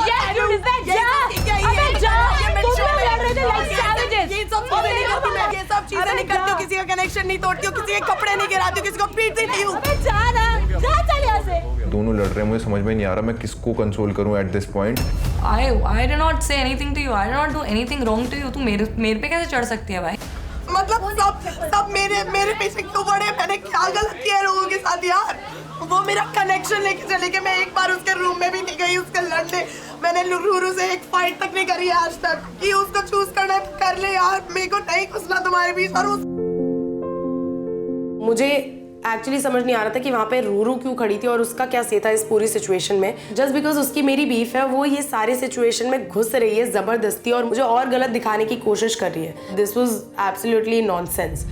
Yes, you deserve that. अबे जा, तुम लोग लड़ रहे थे like savages. ये सब चीजें नहीं करती मैं, ये सब चीजें नहीं करती हूँ, किसी का कनेक्शन नहीं तोड़ती हूँ, किसी के कपड़े नहीं गिराती हूँ, किसी को पीटती नहीं हूँ। अबे जा ना, जा चल यहाँ से। दोनों लड़ रहे हैं, मुझे समझ में नहीं आ रहा मैं किसको कंसोल करूं at this point. I did not say anything to you. I did not do anything wrong to you. तू मेरे पे कैसे चढ़ सकती है भाई? मतलब सब मेरे पीछे क्यों पड़े? मैंने क्या गलत किया लोगों के साथ यार? वो मेरा कनेक्शन लेके चले गए, मैं एक बार उसके रूम में भी नहीं गई उसके लड़ने। मैंने रूरू से एक फाइट तक नहीं करी आज तक कि उसको चूज करना कर ले यार, मेरे को नहीं घुसना तुम्हारे बीच। और मुझे एक्चुअली समझ नहीं आ रहा था कि वहाँ पे रूरू क्यों खड़ी थी और उसका क्या से था इस पूरी सिचुएशन में। जस्ट बिकॉज उसकी मेरी बीफ है, वो ये सारे सिचुएशन में घुस रही है जबरदस्ती और मुझे और गलत दिखाने की कोशिश कर रही है। This was absolutely nonsense.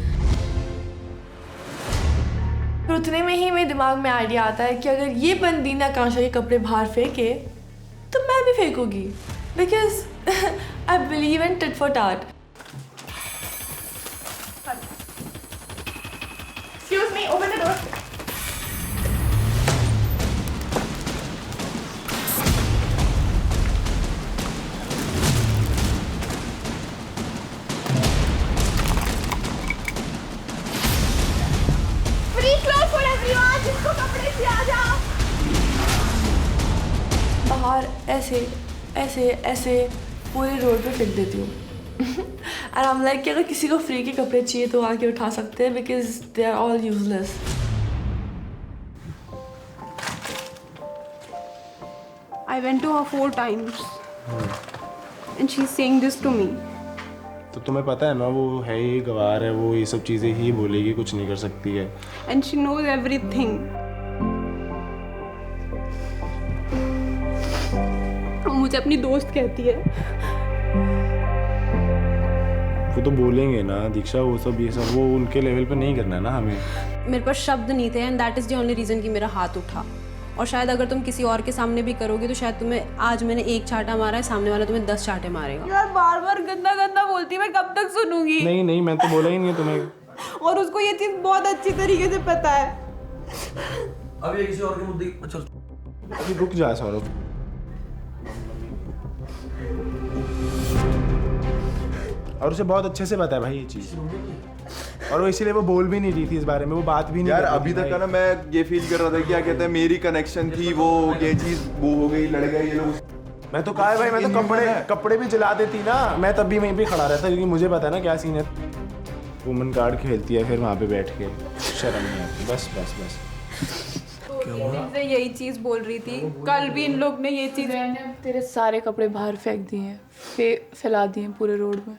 उतने में ही मेरे दिमाग में आइडिया आता है कि अगर ये बंदी ना आकांक्षा के कपड़े बाहर फेंके तो मैं भी फेंकूंगी, because I believe in tit for tat. Excuse me, open the door. Free clothes for everyone. जिसको कपड़े सिया जाओ। बाहर ऐसे ऐसे ऐसे पूरे रोड पे फेंक देती हूँ। And I'm like कि अगर किसी को फ्री के कपड़े चाहिए तो आके उठा सकते हैं, because they are all useless. I went to her 4 times. And she's saying this to me. तो तुम्हें पता है ना वो है ही गवार है, वो ये सब चीज़ें ही बोलेगी, कुछ नहीं कर सकती है। And she knows everything. मुझे अपनी दोस्त कहती है। वो तो बोलेंगे ना दीक्षा, वो सब ये सब वो उनके लेवल पे नहीं करना है ना हमें। मेरे पास शब्द नहीं थे and that is the only reason कि मेरा हाथ उठा। और शायद अगर तुम किसी और के सामने भी करोगे तो शायद तुम्हें, आज मैंने 1 चाटा मारा है, सामने वाला तुम्हें 10 चाटे मारेगा। यार बार बार गंदा गंदा बोलती, मैं कब तक सुनूंगी? नहीं मैं तो बोला ही नहीं है तुम्हें। और उसको ये चीज़ बहुत अच्छी तरीके से पता है। अब ये किसी और के मुद्दे चल, अभी रुक जा सौरभ। और उसे बहुत अच्छे से पता है भाई ये चीज़, और वो इसीलिए वो बोल भी नहीं रही थी इस बारे में, वो बात भी नहीं यार अभी तक का ना मैं ये फील कर रहा था क्या कहते हैं मेरी कनेक्शन थी, वो ये चीज़ वो हो गई, लड़ गए ये लोग। मैं तो कहा है भाई, मैं तो कपड़े भी जला देती ना, मैं तब भी वहीं पे खड़ा रहता क्योंकि मुझे पता है ना क्या सीन है। वुमन कार्ड खेलती है फिर वहाँ पे बैठ के, शर्म नहीं आती। बस तो यही चीज़ बोल रही थी, कल भी इन लोग ने ये चीज़। तेरे सारे कपड़े बाहर फेंक दिए हैं, फैला दिए पूरे रोड में।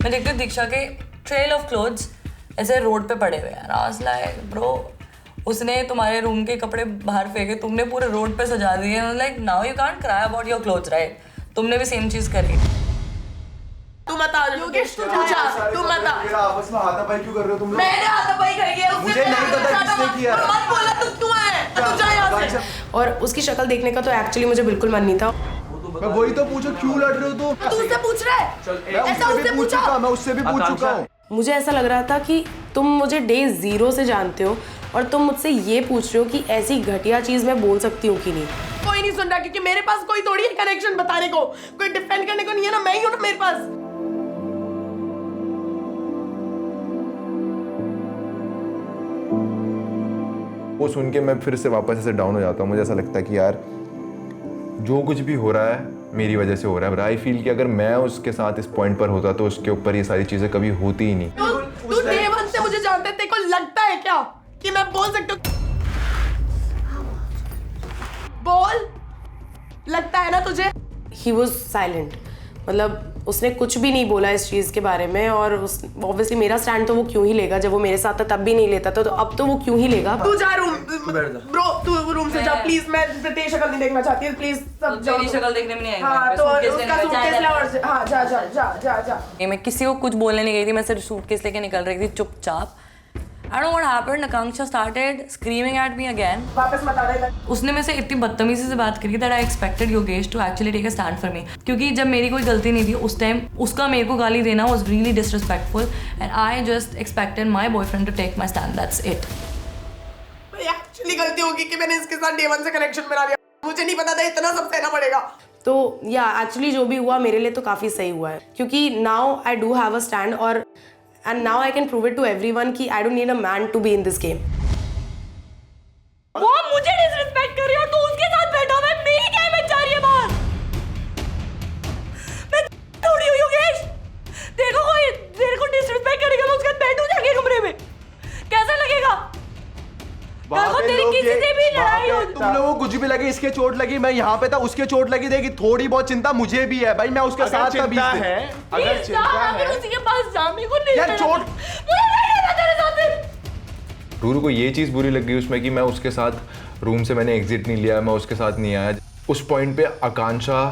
मैं देखती हूँ दीक्षा के ट्रेल ऑफ क्लोथ्स ऐसे रोड पे पड़े हुए हैं। आई वाज लाइक ब्रो, उसने तुम्हारे रूम के कपड़े बाहर फेंके, तुमने पूरे रोड पे सजा दिए। Like now you can't cry about your clothes right? तुमने भी सेम चीज करी। तू मत आ योगेश, तू मत आ। आपस में हाथापाई क्यों कर रहे हो तुम लोग? मैंने हाथापाई करी है, मुझे नहीं पता किसने किया। मत बोला, तू क्यों आया? तू जा यहाँ से। और उसकी शक्ल देखने का तो एक्चुअली मुझे बिल्कुल मन नहीं था। मैं वही तो पूछो क्यों लड़ रहे हो तुम? तू उससे पूछ रहा है? ऐसा उससे पूछा? मैं उससे भी पूछ चुका हूँ। मुझे ऐसा लग रहा था कि तुम मुझे डे 0 से जानते हो और तुम मुझसे ये पूछ रहे हो कि ऐसी घटिया चीज मैं बोल सकती हूँ कि नहीं। कोई नहीं सुन रहा क्योंकि मेरे पास कोई थोड़ी है कनेक्शन बताने को, कोई डिफेंड करने को नहीं है ना, मैं ही हूँ ना मेरे पास। वो सुन के मैं फिर से वापस ऐसे डाउन हो जाता हूँ। मुझे ऐसा लगता है कि यार जो कुछ भी हो रहा है मेरी वजह से हो रहा है। आई फील कि अगर मैं उसके साथ इस पॉइंट पर होता तो उसके ऊपर ये सारी चीजें कभी होती ही नहीं। तू देवन से मुझे जानता है, तेरे को लगता है क्या कि मैं बोल सकती हूँ? बोल, लगता है ना तुझे? He was silent. मतलब उसने कुछ भी नहीं बोला इस चीज़ के बारे में, और उस ऑब्वियसली मेरा स्टैंड तो वो क्यों ही लेगा, जब वो मेरे साथ था तब भी नहीं लेता था, तो अब तो वो क्यों ही लेगा। तू जा रूम, ब्रो तू रूम से जा प्लीज, मैं तेरी शक्ल नहीं देखना चाहती, प्लीज सब जाओ। तेरी शक्ल देखने में नहीं आएगी। हाँ तो उसका सूटकेस ले और हाँ जा जा जा जा जा। मैं किसी को कुछ बोलने नहीं गई थी, मैं सिर्फ सूटकेस लेके निकल रही थी चुपचाप। I don't know what happened. Akanksha started screaming at me again. वापस मत आना। उसने मेरे से इतनी बदतमीजी से बात करी that I expected Yogesh to actually take a stand for me. क्योंकि जब मेरी कोई गलती नहीं थी उस टाइम उसका मेरे को गाली देना was really disrespectful and I just expected my boyfriend to take my stand. That's it. Actually गलती होगी कि मैंने इसके साथ डे 1 से कनेक्शन बना लिया, मुझे नहीं पता था इतना सब सहना पड़ेगा। तो या एक्चुअली जो भी हुआ मेरे लिए तो काफ़ी सही हुआ है, क्योंकि now I do have a stand और and now I can prove it to everyone कि I don't need a man to be in this game. वो मुझे डिसरिस्पेक्ट कर रही है और तू उसके साथ बैठा हुआ है, मेरी क्या इमेज जा रही है बाहर? मैं थोड़ी हूँ योगेश, देखो कोई तेरे को डिसरिस्पेक्ट करेगा मैं उसके साथ बैठूं जाके कमरे में, कैसा लगेगा? देखो तेरी किसी से भी लड़ाई हो, तुम लोगों को कुछ भी लगे, इसके चोट लगी, मैं यहाँ पे था, उसके चोट लगी, देगी थोड़ी बहुत चिंता मुझे भी है भाई, मैं उसके साथ था 20 दिन। अगर चिंता है उसी के पास जा, मेरे को नहीं यार चोट मुझे नहीं रहना तेरे साथ। रूरू को ये चीज़ बुरी लग गई उसमें कि मैं उसके साथ रूम से मैंने एग्जिट नहीं लिया, मैं उसके साथ नहीं आया। उस पॉइंट पे आकांक्षा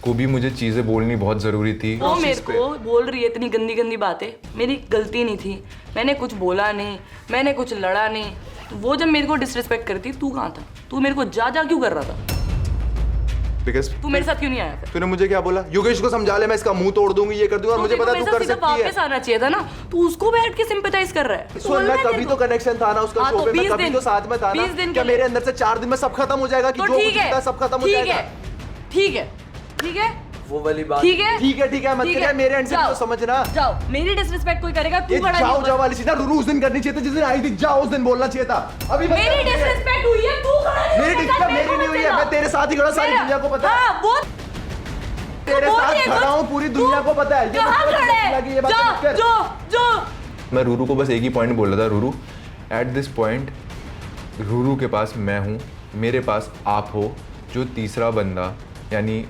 को भी मुझे चीज़ें बोलनी बहुत ज़रूरी थी। वो मेरे को बोल रही है इतनी गंदी गंदी बातें, मेरी गलती नहीं थी, मैंने कुछ बोला नहीं, मैंने कुछ लड़ा नहीं, तो वो जब मेरे को डिसरिस्पेक्ट करती, तू कहाँ था? तू मेरे को जा क्यों कर रहा था? Because तू मेरे साथ क्यों नहीं आया फिर? तूने मुझे क्या बोला? योगेश को समझा ले, मैं इसका मुंह तोड़ दूंगी, ये कर दूंगा, और मुझे पता तू कर सकती है। वापस आना चाहिए था ना, तू उसको बैठ के सिंपैथाइज कर रहा है। सुन, मैं कभी तो कनेक्शन था ना उसका शो पे, मैं कभी तो साथ में था ना, क्या मेरे अंदर से 4 दिन में सब खत्म हो जाएगा कि जो कुछ था सब खत्म हो जाएगा? ठीक है, ठीक है, वो वाली बात ठीक है, ठीक है, ठीक है, मत कर मेरे एंड से तो समझना। जाओ, मेरी डिसरिस्पेक्ट कोई करेगा तू बड़ा जाओ जाओ वाली चीज ना रूरू उस दिन करनी चाहिए थी, जिस दिन आई थी, जाओ उस दिन बोलना चाहिए था। अभी मेरी डिसरिस्पेक्ट हुई है, तू खड़ा नहीं, मेरी डिसरिस्पेक्ट मेरी नहीं हुई है, मैं तेरे साथ ही खड़ा, सारी दुनिया को पता है। हां वो तेरे साथ खड़ा हूं, पूरी दुनिया को पता है। ये जा जो जो मैं रूरू को बस एक ही पॉइंट बोल रहा था, Ruru at this point Ruru के पास मैं हूँ, मेरे पास आप हो, जो तीसरा बंदा यानी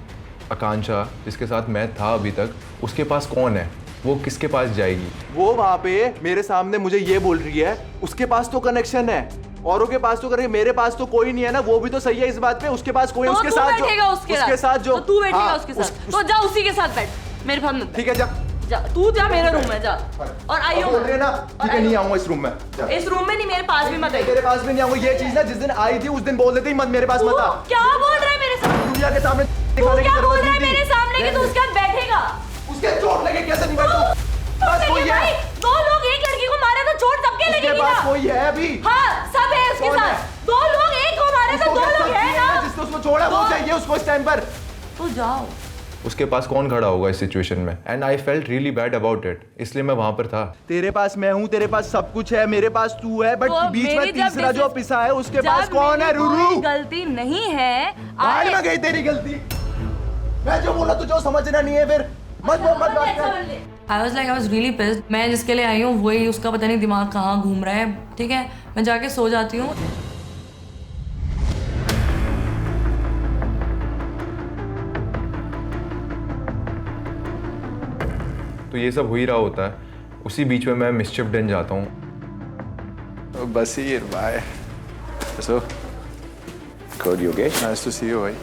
आकांक्षा जिसके साथ मैं था अभी तक, उसके पास कौन है? वो किसके पास जाएगी? वो वहाँ पे मेरे सामने मुझे ये बोल रही है उसके पास तो कनेक्शन है, औरों के पास तो करेंगे, मेरे पास तो कोई नहीं है ना। वो भी तो सही है इस बात पे, उसके पास कोई है, उसके साथ जो उसके साथ जो तू बैठेगा उसके साथ, तो जा उसी के साथ बैठ, मेरे साथ मत। ठीक है, जा जा, तू जा मेरे रूम में जा, और आइयो बोल रहे ना, ठीक है नहीं आऊंगा इस रूम में, इस रूम में नहीं, मेरे पास भी मत आई। तेरे पास भी नहीं आऊंगा। ये चीज ना जिस दिन आई थी उस दिन बोल देती मत मेरे पास मत आ। क्या बोल रहा है मेरे सामने? दुनिया के सामने दिखाने की जरूरत नहीं थी। मेरे सामने कि तू उसके साथ बैठेगा, उसके चोट लगे कैसे नहीं बैठूं? बस कोई है, 2 लोग एक लड़की को मारे तो चोट सबके लगेगी ना। उसके पास कोई है अभी? हाँ सब है उसके साथ, 2 लोग एक को मारे तो 2 लोग है ना। जिसने उसको छोड़ा वो चाहिए उसको इस टाइम पर। तो जाओ, उसके पास कौन खड़ा होगा इस सिचुएशन में? And I felt really bad about it, इसलिए मैं वहां पर था। तेरे पास मैं हूँ, तेरे पास सब कुछ है, मेरे पास तू है, बट बीच में तीसरा जो पिसा है उसके पास कौन है? रूरू, गलती नहीं है, बाहर में गई तेरी गलती। मैं जो बोला तुझे समझना नहीं है, फिर मत बात कर। I was really pissed. मैं जिसके लिए आई हूँ वही, उसका पता नहीं दिमाग कहाँ घूम रहा है। ठीक है, मैं जाके सो जाती हूँ। तो ये सब हो ही रहा होता है, उसी बीच में मैं मिस्चिफ डन जाता हूँ। Basir bye. So good Yogesh, nice to see you भाई।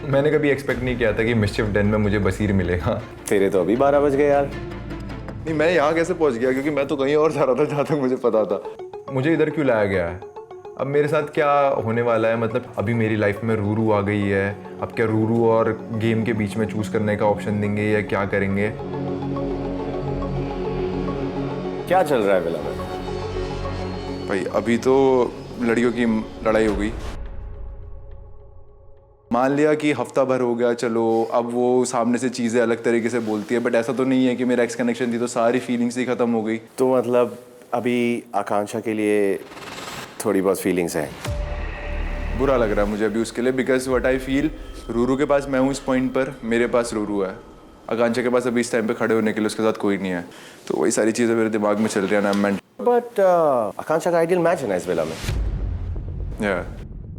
मैंने कभी एक्सपेक्ट नहीं किया था कि मिस्चिफ डन में मुझे बसीर मिलेगा। तेरे तो अभी 12 बज गए यार। नहीं, मैं यहाँ कैसे पहुँच गया? क्योंकि मैं तो कहीं और जा रहा था जहाँ तक मुझे पता था। मुझे इधर क्यों लाया गया है? अब मेरे साथ क्या होने वाला है? मतलब अभी मेरी लाइफ में रूरू आ गई है, अब क्या रूरू और गेम के बीच में चूज करने का ऑप्शन देंगे या क्या करेंगे? क्या चल रहा है विला में? भाई अभी तो लड़कियों की लड़ाई हो गई। मान लिया कि हफ्ता भर हो गया, चलो अब वो सामने से चीज़ें अलग तरीके से बोलती है, बट ऐसा तो नहीं है कि मेरा एक्स कनेक्शन थी तो सारी फीलिंग्स ही खत्म हो गई। तो मतलब अभी आकांक्षा के लिए थोड़ी बहुत फीलिंग्स हैं। बुरा लग रहा है मुझे अभी उसके लिए, because what I feel, Ruru के पास मैं हूँ इस पॉइंट पर, मेरे पास रूरू है, आकांक्षा के पास अभी इस टाइम पे खड़े होने के लिए उसके साथ कोई नहीं है। तो वही सारी चीज़ें मेरे दिमाग में चल रही है ना। बट आकांक्षा का आइडियल मैच है ना इस विला में।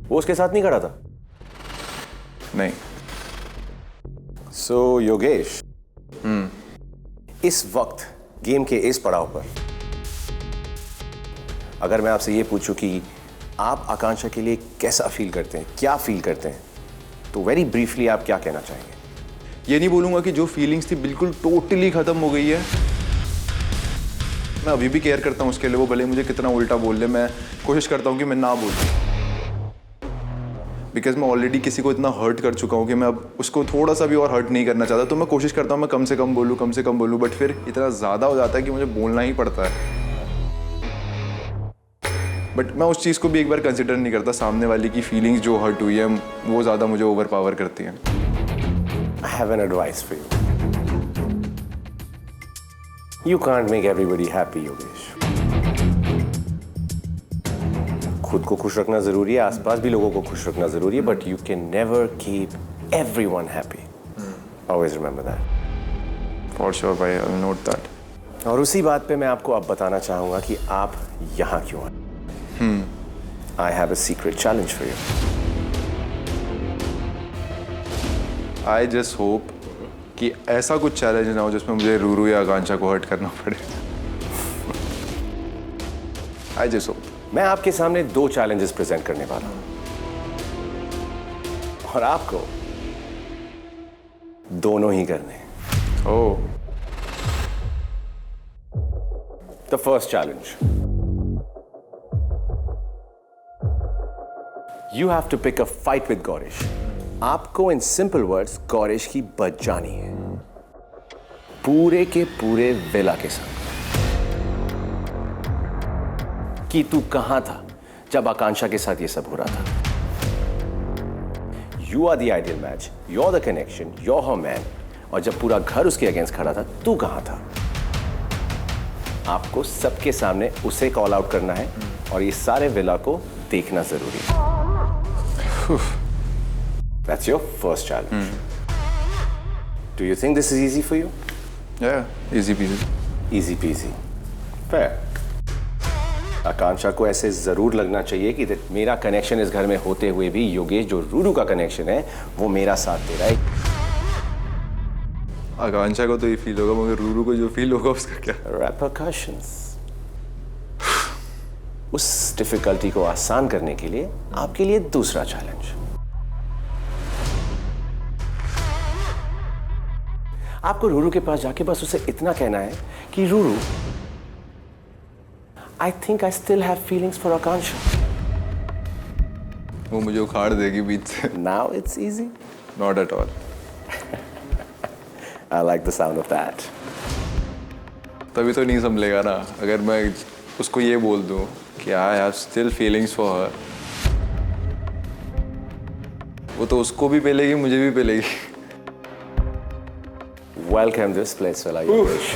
वो उसके साथ नहीं खड़ा था? नहीं। So योगेश, इस वक्त गेम के इस पड़ाव पर अगर मैं आपसे ये पूछूं कि आप आकांक्षा के लिए कैसा फील करते हैं, क्या फील करते हैं, तो वेरी ब्रीफली आप क्या कहना चाहेंगे? ये नहीं बोलूँगा कि जो फीलिंग्स थी बिल्कुल टोटली ख़त्म हो गई है। मैं अभी भी केयर करता हूँ उसके लिए, वो भले मुझे कितना उल्टा बोल ले, मैं कोशिश करता हूँ कि मैं ना बोलूँ, बिकॉज मैं ऑलरेडी किसी को इतना हर्ट कर चुका हूँ कि मैं अब उसको थोड़ा सा भी और हर्ट नहीं करना चाहता। तो मैं कोशिश करता हूँ मैं कम से कम बोलूँ, बट फिर इतना ज़्यादा हो जाता है कि मुझे बोलना ही पड़ता है। बट मैं उस चीज़ को भी एक बार कंसिडर नहीं करता, सामने वाले की फीलिंग्स जो हर्ट हुई है वो ज़्यादा मुझे ओवर पावर करती हैं। I have an advice for you. You can't make everybody happy, Yogesh. खुद को खुश रखना जरूरी है, आसपास भी लोगों को खुश रखना जरूरी है, but you can never keep everyone happy. Always remember that. For sure, भाई, I'll note that. और उसी बात पे मैं आपको अब बताना चाहूंगा कि आप यहाँ क्यों आए। I have a secret challenge for you. I just hope कि ऐसा कुछ चैलेंज ना हो जिसमें मुझे रूरू या आकांक्षा को हर्ट करना पड़े। I just hope. मैं आपके सामने 2 चैलेंजेस प्रेजेंट करने वाला हूं और आपको दोनों ही करने हैं। ओह। The first challenge. You have to pick a fight with Gaurish. आपको इन सिंपल वर्ड्स गौरेश की बच जानी है, पूरे के पूरे विला के साथ, कि तू कहां था जब आकांक्षा के साथ ये सब हो रहा था। You are the ideal match, you're the connection, you're her man, और जब पूरा घर उसके अगेंस्ट खड़ा था, तू कहां था? आपको सबके सामने उसे कॉल आउट करना है और ये सारे विला को देखना जरूरी है। That's your first challenge. Do you think this is easy for you? Yeah, easy peasy. Easy peasy. Fair. आकांक्षा को ऐसे जरूर लगना चाहिए कि मेरा कनेक्शन इस घर में होते हुए भी योगेश जो रूरू का कनेक्शन है वो मेरा साथ दे रहा है। आकांक्षा को तो ये फील होगा, मगर रूरू को जो फील होगा उसका क्या? Repercussions. उस डिफिकल्टी को आसान करने के लिए आपके लिए दूसरा चैलेंज। आपको रूरू के पास जाके बस उसे इतना कहना है कि Ruru, I think I still have feelings for आकांक्षा। वो मुझे उखाड़ देगी बीच से। Now it's easy? Not at all. I like the sound of that. तभी तो नहीं संभलेगा ना, अगर मैं उसको ये बोल दूं कि I have still feelings for her, वो तो उसको भी पेलेगी, मुझे भी पेलेगी। Welcome to Splitsvilla, Yogesh.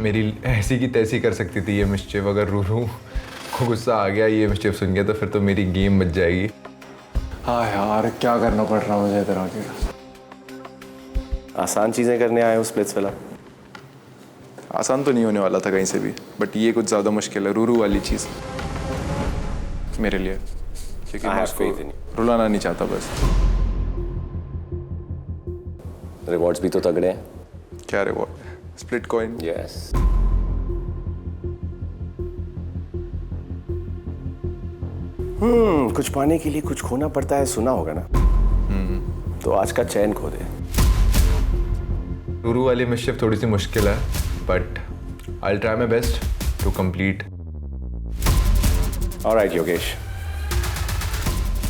मेरी ऐसी की तैसी कर सकती थी ये मिस्चिफ, अगर रूरू को गुस्सा आ गया ये मिस्चिफ सुन गया तो फिर तो मेरी गेम बच जाएगी। हाँ यार, क्या करना पड़ रहा मुझे इधर आके। आसान चीजें करने आए हो स्प्लिट्सविला? आसान तो नहीं होने वाला था कहीं से भी, बट ये कुछ ज़्यादा मुश्किल है, रूरू वाली चीज़ मेरे लिए, क्योंकि मैं उसको रुलाना नहीं चाहता बस। रिवॉर्ड्स भी तो तगड़े हैं। क्या रिवॉर्ड? Split coin. यस। कुछ पाने के लिए कुछ खोना पड़ता है, सुना होगा ना? तो आज का चैन खो दे। रूरू वाली मिस्चिफ थोड़ी सी मुश्किल है, but I'll try my best to complete. All right, Yogesh.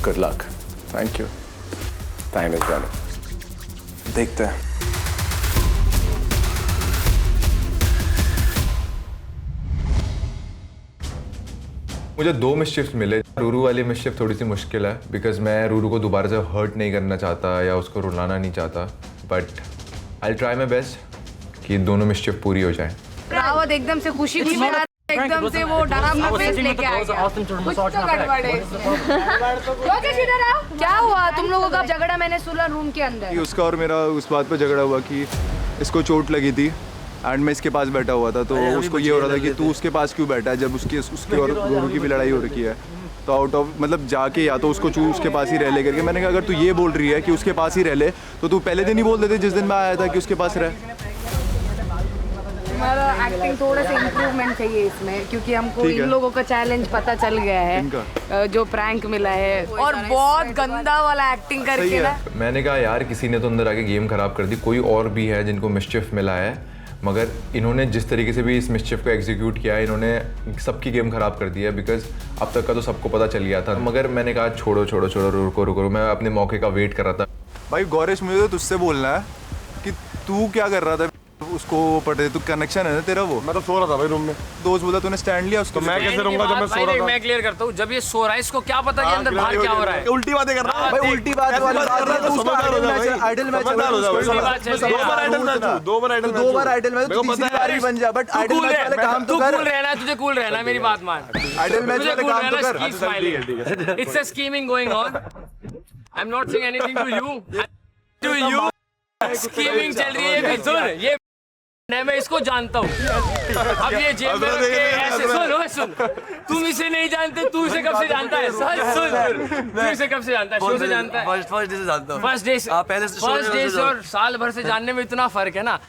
Good luck. Thank you. Time is running. देखते हैं। मुझे 2 मिस्चिफ्स मिले। रूरू वाली मिस्चिफ थोड़ी सी मुश्किल है, बिकॉज मैं रूरू को दोबारा से हर्ट नहीं करना चाहता या उसको रुलाना नहीं चाहता, but I'll try my best कि दोनों मिस्चिफ पूरी हो जाएं। रावत एकदम से खुशी एकदम से वो डरावना फेस लेके आ गया। कुछ तो गड़बड़ है इसमें। क्या हुआ तुम लोगों का झगड़ा? मैंने सुना रूम के अंदर उसका और मेरा उस बात पर झगड़ा हुआ कि इसको चोट लगी थी एंड मैं इसके पास बैठा हुआ था, तो उसको ये हो रहा था कि तू उसके पास क्यों बैठा है जब उसकी और रूरू की भी लड़ाई हो रखी है। तो आउट ऑफ मतलब जाके या तो उसको उसके पास ही रह ले करके, मैंने कहा अगर तू ये बोल रही है कि उसके पास ही रह ले तो तू पहले दिन ही बोल देते जिस दिन मैं आया था कि उसके पास रह। हमारा एक्टिंग थोड़ा सा इम्प्रूवमेंट चाहिए इसमें, क्योंकि हमको इन लोगों का चैलेंज पता चल गया है, जो प्रैंक मिला है और बहुत गंदा वाला एक्टिंग करके ना। मैंने कहा यार किसी ने तो अंदर आके गेम खराब कर दी, कोई और भी है जिनको मिस्चिफ मिला है, मगर इन्होंने जिस तरीके से भी इस मिस्चिफ को एग्जीक्यूट किया है, इन्होंने सबकी गेम खराब कर दी है। बिकॉज अब तक का तो सबको पता चल गया था, मगर मैंने कहा छोड़ो छोड़ो छोड़ो, रुको रुको, मैं अपने मौके का वेट कर रहा था। भाई गौरेश, मुझे तो तुझसे बोलना है कि तू क्या कर रहा था उसको पटे, तू कनेक्शन है ना तेरा वो? मैं तो सो रहा था भाई रूम में। दोस्त बोला तूने स्टैंड लिया उसको, तो मैं कैसे रहूंगा जब मैं सो रहा था? मैं क्लियर करता हूँ, जब ये सो रहा है इसको क्या पता कि अंदर बाहर क्या हो रहा है? उल्टी बातें कर रहा है भाई, उल्टी बात वाली बात है, तो उसका आइडल मैच दो बार आइडल मैच, दो बार आइडल मैच, तीसरी बार ही बन जा, बट आइडल मैच वाले काम तो कर। कूल रहना है, तुझे कूल रहना है, मेरी बात मान। आइडल मैच वाले काम तो कर। It's a scheming going on. I'm not saying anything to you. To you. Scheming चल रही है, सुन ये मैं इसको जानता हूँ। अब ये जेब में रख के ऐसे सुन, तुम इसे नहीं जानते, तू इसे कब से जानता है? सुन, तू इसे कब से जानता है? शो से जानता है? फर्स्ट डे से जानता हूँ। फर्स्ट डे से और साल भर से जानने में इतना फर्क है ना।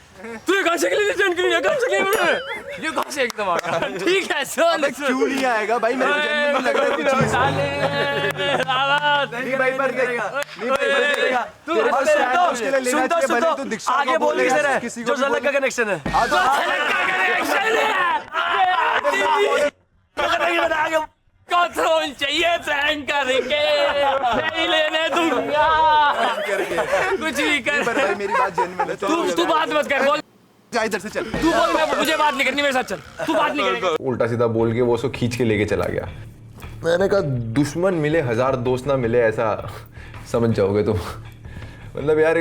तू कहाँ से ये कहाँ से एकदम आ गया? ठीक है, सुन क्यों नहीं आएगा भाई, मेरे को जेन्युइन लग रहा है कुछ चीज। नहीं भाई, पर करेगा नहीं भाई, पर करेगा। तेरे पास स्टैंड उसके लिए लेना चाहिए, भले तू दीक्षा आगे को बोल किसे रहे, किसी को जो झलक का कनेक्शन है। थ्रोन चाहिए प्रैंक करके, नहीं लेने दूंगा। कुछ भी कर, मेरी बात जेन्युइन है। तू बात मत कर, बोल इधर से चल, तू बोल, मैं मुझे बात नहीं करनी, मेरे साथ चल, तू बात नहीं करेगा। उल्टा सीधा बोल के वो उसको खींच के लेके चला गया। मैंने कहा दुश्मन मिले हजार दोस्त ना मिले, ऐसा समझ जाओगे तुम। मतलब यार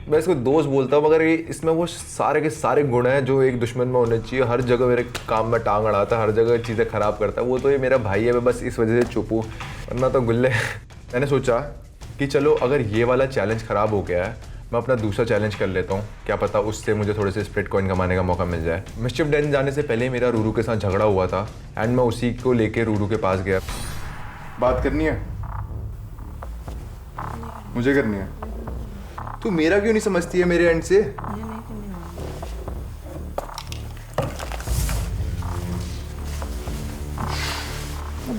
मैं इसको दोस्त बोलता हूँ, मगर इसमें वो सारे के सारे गुण हैं जो एक दुश्मन में होने चाहिए। हर जगह मेरे काम में टांग अड़ाता, हर जगह चीज़ें ख़राब करता है। वो तो ये मेरा भाई है, मैं बस इस वजह से चुप हूँ, वरना तो गुल्ले। मैंने सोचा कि चलो अगर ये वाला चैलेंज ख़राब हो गया है, मैं अपना दूसरा चैलेंज कर लेता हूँ, क्या पता उससे मुझे थोड़े से स्प्लिट कॉइन कमाने का मौका मिल जाए। मिस्चिफ डेन जाने से पहले मेरा रूरू के साथ झगड़ा हुआ था, एंड मैं उसी को लेके रूरू के पास गया। बात करनी है मुझे, करनी है। तू मेरा क्यों नहीं समझती है मेरे एंड से?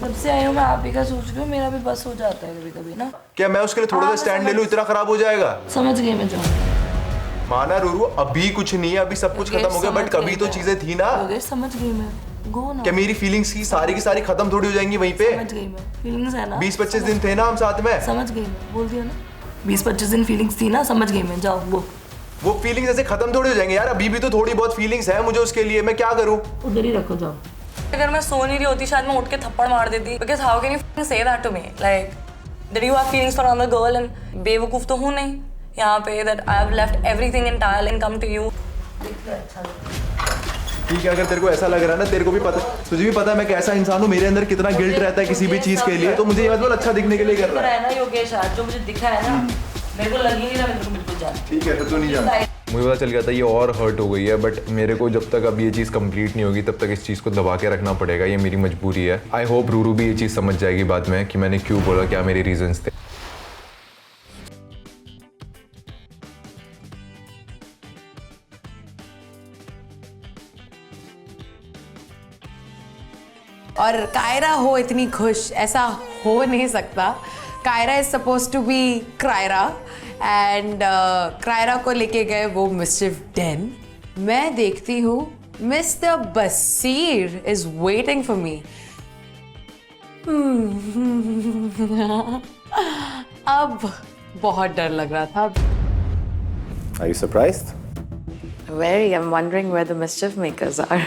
जब से आई हूँ मैं आप ही का सोच रही हूँ, मेरा भी बस हो जाता है कभी कभी ना। क्या मैं उसके लिए थोड़ा सा स्टैंड ले लूँ, इतना खराब हो जाएगा? समझ गई मैं, जाऊँ माना रूरू, अभी कुछ नहीं है, अभी सब कुछ खत्म हो गया, बट कभी तो चीजें थी ना। समझ गई मैं, गो ना। क्या मेरी फीलिंग्स की सारी खत्म थोड़ी हो जाएंगी वहीं पे? समझ गई मैं, फीलिंग्स है ना। 20-25 दिन थे ना हम साथ में। समझ गई मैं, बोल दिया ना 20-25 दिन फीलिंग्स थी ना, समझ गई मैं, जाओ। वो फीलिंग्स ऐसे खत्म थोड़ी हो जाएंगे यार, अभी भी तो थोड़ी बहुत फीलिंग्स है मुझे उसके लिए, मैं क्या करूं? उधर ही रखो, जाओ। अगर मैं सो नहीं रही होती शायद मैं उठ के थप्पड़ मार देती, because how can you say that to me, like that you have feelings for another girl, and बेवकूफ तो हूँ नहीं यहाँ पे, that I have left everything entire and come to you। ठीक है, अगर तेरे को ऐसा लग रहा है ना, तेरे को भी पता, तुझे भी पता है मैं कैसा इंसान हूँ, मेरे अंदर कितना गिल्ट रहता है किसी भी चीज के लिए, तो मुझे ये मतलब अच्छा दिखने के लिए कर रहा है ना योगेश, आज जो मुझे दिखा है ना, मेरे को लग ही नहीं रहा मेरे को बिल्कुल जान। ठीक है, तो तू नहीं जानता। मुझे पता चल गया था ये और हर्ट हो गई है, बट मेरे को जब तक अब ये चीज़ कंप्लीट नहीं होगी तब तक इस चीज़ को दबा के रखना पड़ेगा, ये मेरी मजबूरी है। आई होप रूरू भी ये चीज़ समझ जाएगी बाद में कि मैंने क्यों बोला, क्या मेरे रीजंस थे। और कायरा हो इतनी खुश, ऐसा हो नहीं सकता। Kaira is suppose to be Kryra, and Kryra को लेके गए वो मिस्चिफ डेन। मैं देखती हूँ mister Basir is waiting for me. अब बहुत डर लग रहा था। Are you surprised? Very, I'm wondering where the mischief makers are.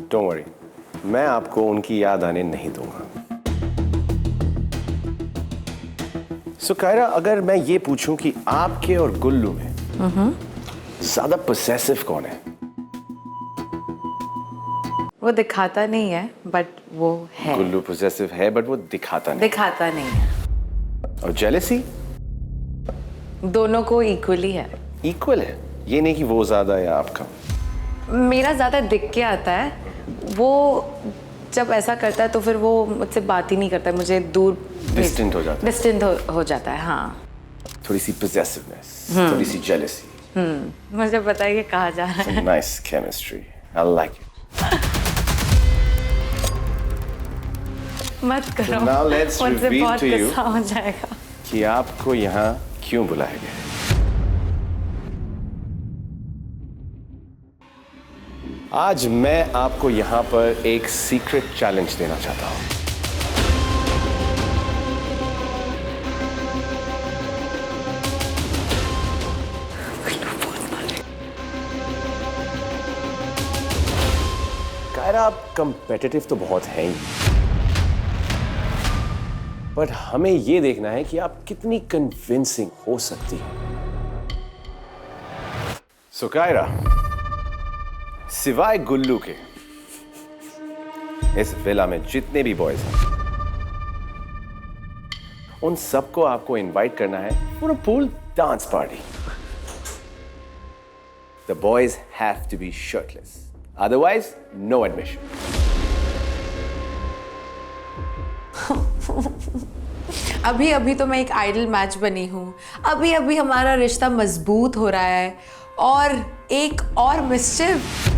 Don't worry, मैं आपको उनकी याद आने नहीं दूंगा। So कायरा, अगर मैं ये पूछूं कि आपके और गुल्लू में ज्यादा पोसेसिव कौन है? वो दिखाता नहीं है, बट वो है। गुल्लू पोसेसिव है, बट वो दिखाता नहीं। नहीं है। और जेलसी? दोनों को इक्वली है। इक्वल है, ये नहीं कि वो ज्यादा या आप कम। मेरा ज़्यादा दिख के आता है, वो जब ऐसा करता है तो फिर वो मुझसे बात ही नहीं करता है, मुझे दूर डिस्टेंट हो जाता है। डिस्टेंट हो जाता है, हाँ। थोड़ी सी possessiveness, थोड़ी सी jealousy. मुझे पता है कि कहाँ जा रहा है। Nice chemistry. I like it. मत करो, So now let's मुझसे reveal बहुत to you गुस्सा हो जाएगा। कि आपको यहाँ क्यों बुलाया गया है। आज मैं आपको यहाँ पर एक सीक्रेट चैलेंज देना चाहता हूँ। कायरा, आप कंपेटिटिव तो बहुत हैं ही, पर हमें यह देखना है कि आप कितनी कन्विंसिंग हो सकती हैं। सो कायरा, सिवाय गुल्लू के इस विला में जितने भी बॉयज हैं, उन सबको आपको इनवाइट करना है for a pool dance party. The boys have to be shirtless, otherwise no admission. अभी अभी तो मैं एक आइडल मैच बनी हूँ, अभी अभी हमारा रिश्ता मजबूत हो रहा है, और एक और मिस्चिफ।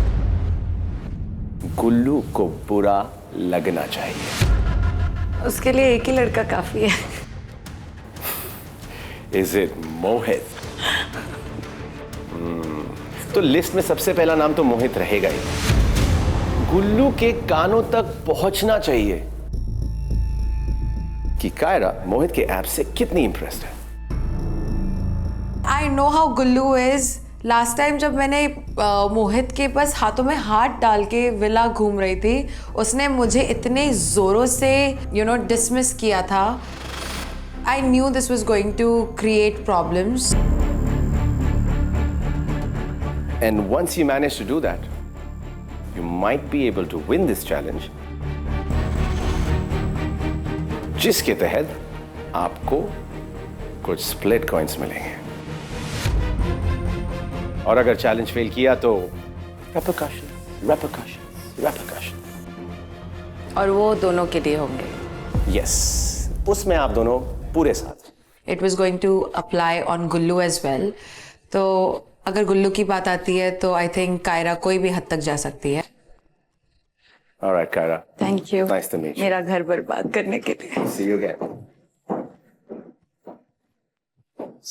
गुल्लू को बुरा लगना चाहिए। उसके लिए एक ही लड़का काफी है। इज इट मोहित? तो लिस्ट में सबसे पहला नाम तो मोहित रहेगा ही। गुल्लू के कानों तक पहुंचना चाहिए कि कायरा मोहित के ऐप से कितनी इंप्रेस्ड है। I know how Gullu is. Last time जब मैंने मोहित के पास हाथों में हाथ डाल के विला घूम रही थी, उसने मुझे इतने जोरों से डिसमिस किया था। I knew this was going to create problems. And once you manage to do that, you might be able to win this challenge, जिसके तहत आपको कुछ स्प्लिट कॉइंस मिलेंगे। और अगर चैलेंज फेल किया तो repercussions. और वो दोनों के लिए होंगे। Yes, उसमें आप दोनों पूरे साथ। It was going to apply on Gullu as well. तो अगर गुल्लू की बात आती है तो आई थिंक कायरा कोई भी हद तक जा सकती है। Alright, Kaira. Thank you. Nice to meet you. मेरा घर बर्बाद करने के लिए। See you again.